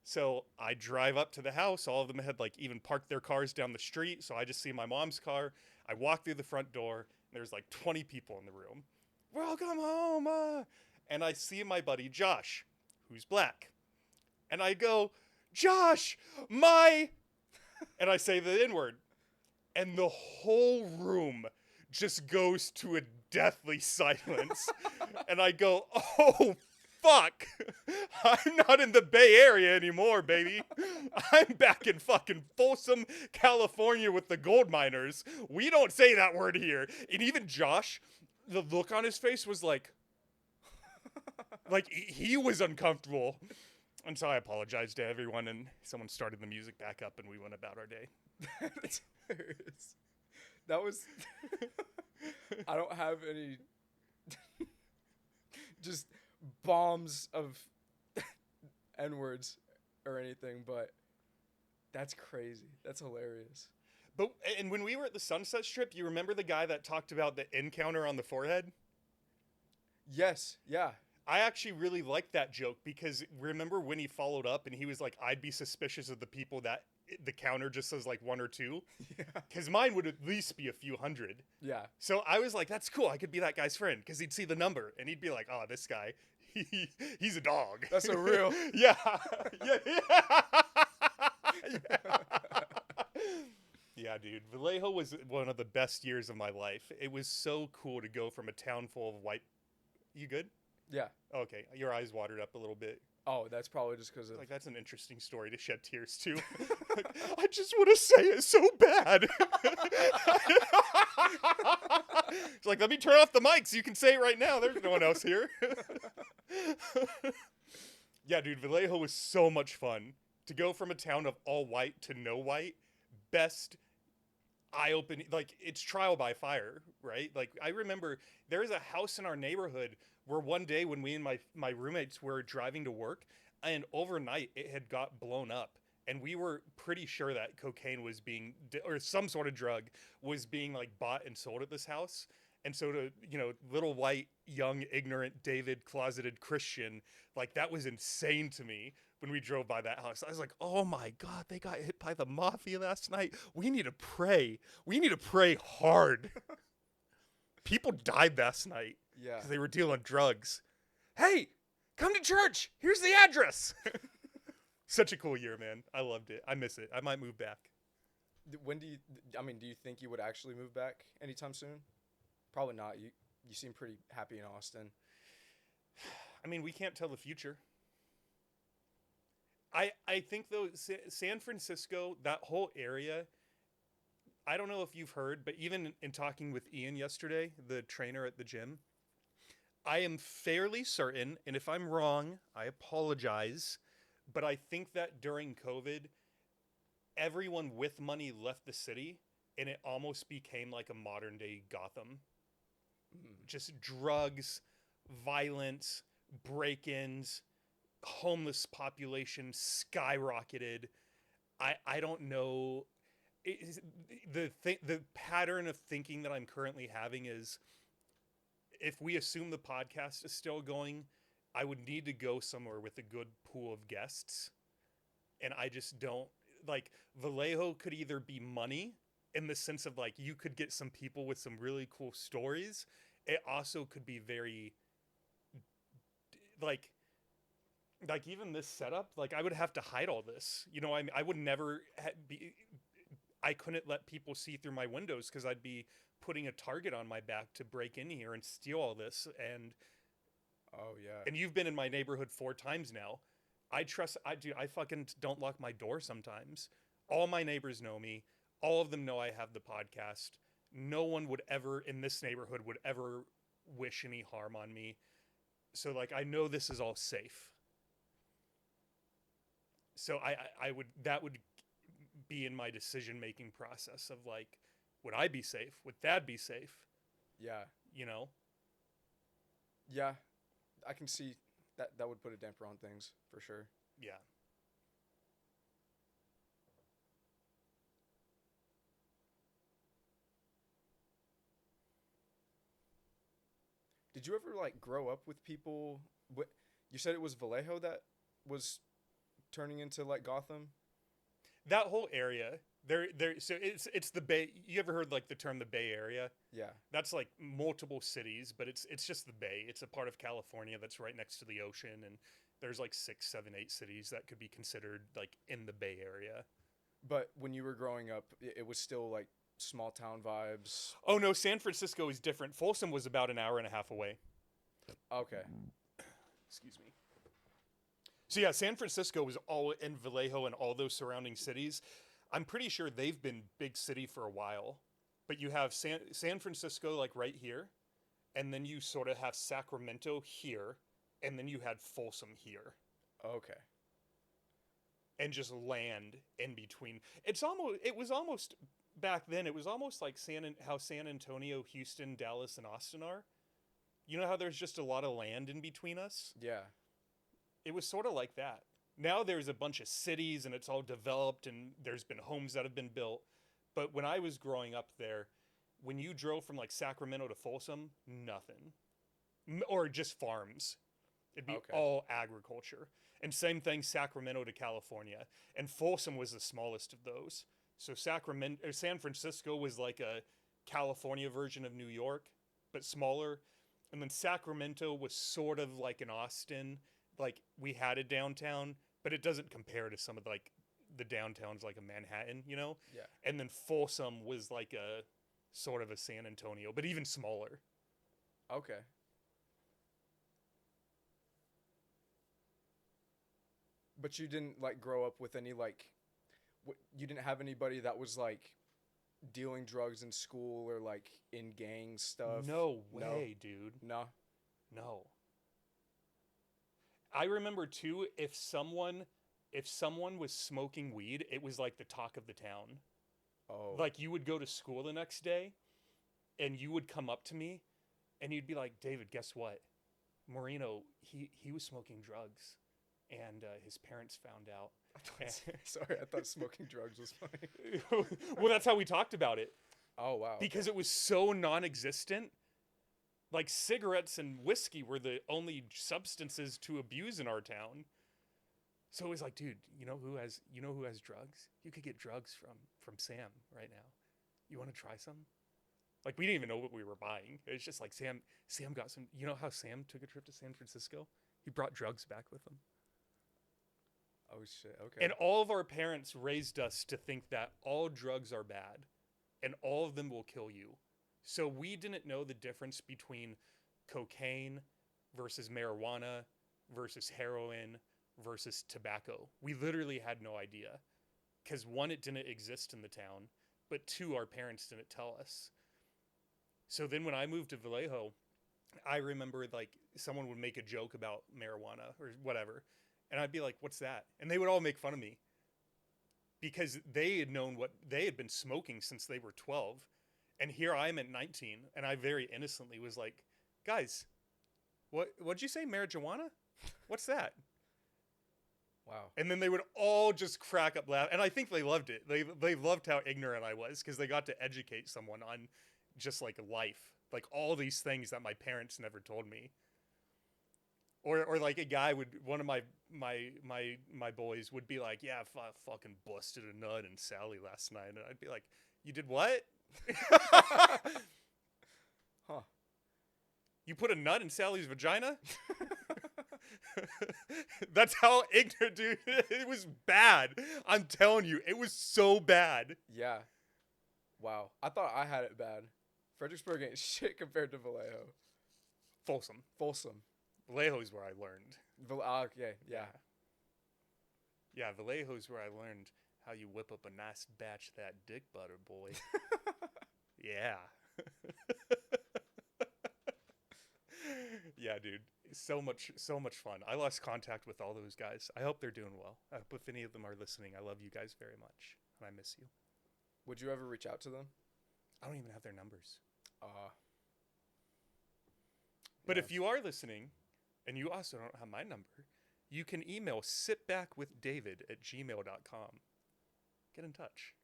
So I drive up to the house. All of them had like even parked their cars down the street. So I just see my mom's car. I walk through the front door. And there's like 20 people in the room. "Welcome home. And I see my buddy Josh, who's black. And I go, "Josh, and I say the N-word. And the whole room just goes to a deathly silence. And I go, "Oh, fuck. I'm not in the Bay Area anymore, baby. I'm back in fucking Folsom, California with the gold miners. We don't say that word here." And even Josh, the look on his face was like he was uncomfortable. And so I apologized to everyone, and someone started the music back up, and we went about our day. That's hilarious. That was. I don't have any. Just bombs of N-words or anything, but that's crazy. That's hilarious. And when we were at the Sunset Strip, you remember the guy that talked about the encounter on the forehead? Yes. Yeah. I actually really liked that joke because remember when he followed up and he was like, I'd be suspicious of the people that the counter just says like 1 or 2? Yeah. Because mine would at least be a few hundred. Yeah. So I was like, that's cool. I could be that guy's friend because he'd see the number and he'd be like, oh, this guy, he's a dog. That's so real. Yeah. Yeah. Yeah. Yeah, dude. Vallejo was one of the best years of my life. It was so cool to go from a town full of white. You good? Yeah. Okay. Your eyes watered up a little bit. Oh, that's probably just because of. Like, that's an interesting story to shed tears to. Like, I just want to say it so bad. It's like, let me turn off the mic so you can say it right now. There's no one else here. Yeah, dude, Vallejo was so much fun. To go from a town of all white to no white, best eye-opening, like, it's trial by fire, right? Like, I remember there was a house in our neighborhood where one day when me and my roommates were driving to work, and overnight it had got blown up, and we were pretty sure that cocaine was being, or some sort of drug was being like bought and sold at this house. And so to, little white, young, ignorant David, closeted Christian, like, that was insane to me when we drove by that house. I was like, oh my God, they got hit by the mafia last night. We need to pray. We need to pray hard. People died last night. Yeah. Because they were dealing drugs. Hey, come to church. Here's the address. Such a cool year, man. I loved it. I miss it. I might move back. When do you think you would actually move back anytime soon? Probably not. You seem pretty happy in Austin. I mean, we can't tell the future. I think, though, San Francisco, that whole area, I don't know if you've heard, but even in talking with Ian yesterday, the trainer at the gym, I am fairly certain, and if I'm wrong, I apologize, but I think that during COVID, everyone with money left the city, and it almost became like a modern-day Gotham. Just drugs, violence, break-ins, homeless population skyrocketed. I don't know. The pattern of thinking that I'm currently having is, if we assume the podcast is still going, I would need to go somewhere with a good pool of guests. And I just don't, like, Vallejo could either be money in the sense of, like, you could get some people with some really cool stories. It also could be very, like even this setup, like, I would have to hide all this. I would never I couldn't let people see through my windows because I'd be putting a target on my back to break in here and steal all this. And oh yeah, and you've been in my neighborhood 4 times now. I fucking don't lock my door sometimes. All my neighbors know me. All of them know I have the podcast. No one would ever in this neighborhood would ever wish any harm on me. So, like, I know this is all safe. So that would be in my decision-making process of, like, would I be safe? Would Thad be safe? Yeah. Yeah, I can see that would put a damper on things for sure. Yeah. Did you ever, like, grow up with people? You said it was Vallejo that was turning into, like, Gotham? That whole area, so it's the Bay. You ever heard, like, the term the Bay Area? Yeah. That's, like, multiple cities, but it's just the Bay. It's a part of California that's right next to the ocean, and there's, like, 6, 7, 8 cities that could be considered, like, in the Bay Area. But when you were growing up, it was still, like, small town vibes. Oh no, San Francisco is different. Folsom was about an hour and a half away. Okay. Excuse me. So yeah, San Francisco was all in Vallejo and all those surrounding cities. I'm pretty sure they've been big city for a while, but you have San Francisco, like, right here, and then you sort of have Sacramento here, and then you had Folsom here. Okay. And just land in between. It was almost back then. It was almost like how San Antonio, Houston, Dallas, and Austin are. You know how there's just a lot of land in between us? Yeah. It was sort of like that. Now there's a bunch of cities and it's all developed and there's been homes that have been built. But when I was growing up there, when you drove from, like, Sacramento to Folsom, nothing. Or just farms. It'd be Okay. all agriculture. And same thing, Sacramento to California. And Folsom was the smallest of those. So San Francisco was like a California version of New York, but smaller. And then Sacramento was sort of like an Austin. Like we had a downtown, but it doesn't compare to some of the downtowns like a Manhattan, you know? Yeah. And then Folsom was like a sort of a San Antonio, but even smaller. Okay. But you didn't like grow up with any like, you didn't have anybody that was like dealing drugs in school or like in gang stuff. No way, dude. No. No. I remember too, if someone was smoking weed, it was like the talk of the town. Oh. Like you would go to school the next day and you would come up to me and you'd be like, David, guess what? Marino, he was smoking drugs and his parents found out. Sorry, I thought smoking drugs was funny. Well, that's how we talked about it. Oh, wow. Because it was so non-existent. Like cigarettes and whiskey were the only substances to abuse in our town. So it was like, dude, you know who has drugs? You could get drugs from Sam right now. You want to try some? Like we didn't even know what we were buying. It's just like Sam got some. You know how Sam took a trip to San Francisco? He brought drugs back with him. Oh shit. Okay. And all of our parents raised us to think that all drugs are bad and all of them will kill you. So we didn't know the difference between cocaine versus marijuana versus heroin versus tobacco. We literally had no idea. Because one, it didn't exist in the town, but two, our parents didn't tell us. So then when I moved to Vallejo, I remember like someone would make a joke about marijuana or whatever. And I'd be like, what's that? And they would all make fun of me. Because they had known what they had been smoking since they were 12. And here I am at 19. And I very innocently was like, guys, what'd you say? Marijuana? What's that? Wow. And then they would all just crack up laughing. And I think they loved it. They loved how ignorant I was because they got to educate someone on just like life. Like all these things that my parents never told me. Or like a guy one of my boys would be like, yeah, I fucking busted a nut in Sally last night. And I'd be like, you did what? Huh. You put a nut in Sally's vagina? That's how ignorant, dude. It was bad. I'm telling you, it was so bad. Yeah. Wow. I thought I had it bad. Fredericksburg ain't shit compared to Vallejo. Folsom. Vallejo's where I learned. Okay, yeah. Yeah, Vallejo's where I learned how you whip up a nice batch of that dick butter, boy. Yeah. Yeah, dude. So much fun. I lost contact with all those guys. I hope they're doing well. I hope if any of them are listening, I love you guys very much. And I miss you. Would you ever reach out to them? I don't even have their numbers. But Yeah. if you are listening, and you also don't have my number, you can email sitbackwithdavid@gmail.com. Get in touch.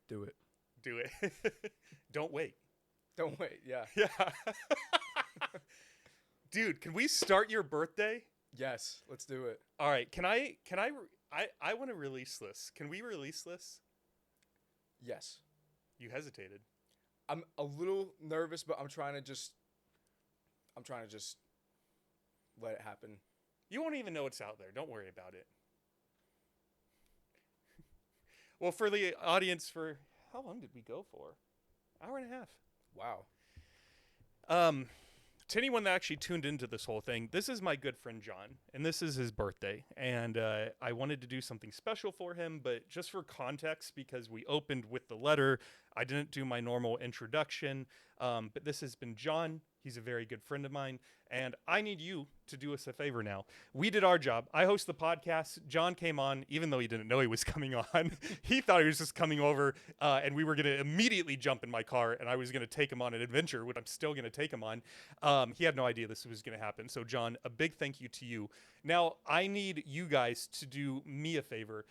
Do it. Do it. Don't wait. Don't wait, yeah. Yeah. Dude, can we start your birthday? Yes, let's do it. All right. I want to release this. Can we release this? Yes. You hesitated. I'm a little nervous, but I'm trying to just let it happen. You won't even know it's out there. Don't worry about it. Well, for the audience, for how long did we go for? Hour and a half. Wow. To anyone that actually tuned into this whole thing, this is my good friend John, and this is his birthday. And I wanted to do something special for him, but just for context, because we opened with the letter, I didn't do my normal introduction. But this has been John. He's a very good friend of mine, and I need you to do us a favor now. We did our job. I host the podcast. John came on, even though he didn't know he was coming on. He thought he was just coming over, and we were going to immediately jump in my car, and I was going to take him on an adventure, which I'm still going to take him on. He had no idea this was going to happen. So, John, a big thank you to you. Now, I need you guys to do me a favor.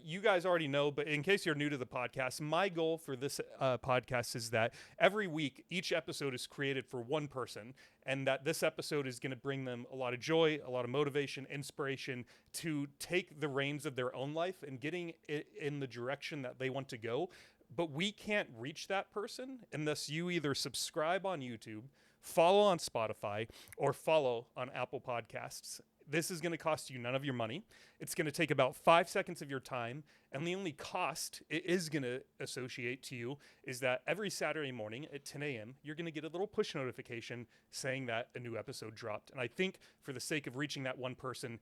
You guys already know, but in case you're new to the podcast, my goal for this podcast is that every week, each episode is created for one person. and that this episode is going to bring them a lot of joy, a lot of motivation, inspiration to take the reins of their own life and getting it in the direction that they want to go. But we can't reach that person unless you either subscribe on YouTube, follow on Spotify, or follow on Apple Podcasts. This is going to cost you none of your money. It's going to take about 5 seconds of your time. And the only cost it is going to associate to you is that every Saturday morning at 10 a.m., you're going to get a little push notification saying that a new episode dropped. And I think for the sake of reaching that one person,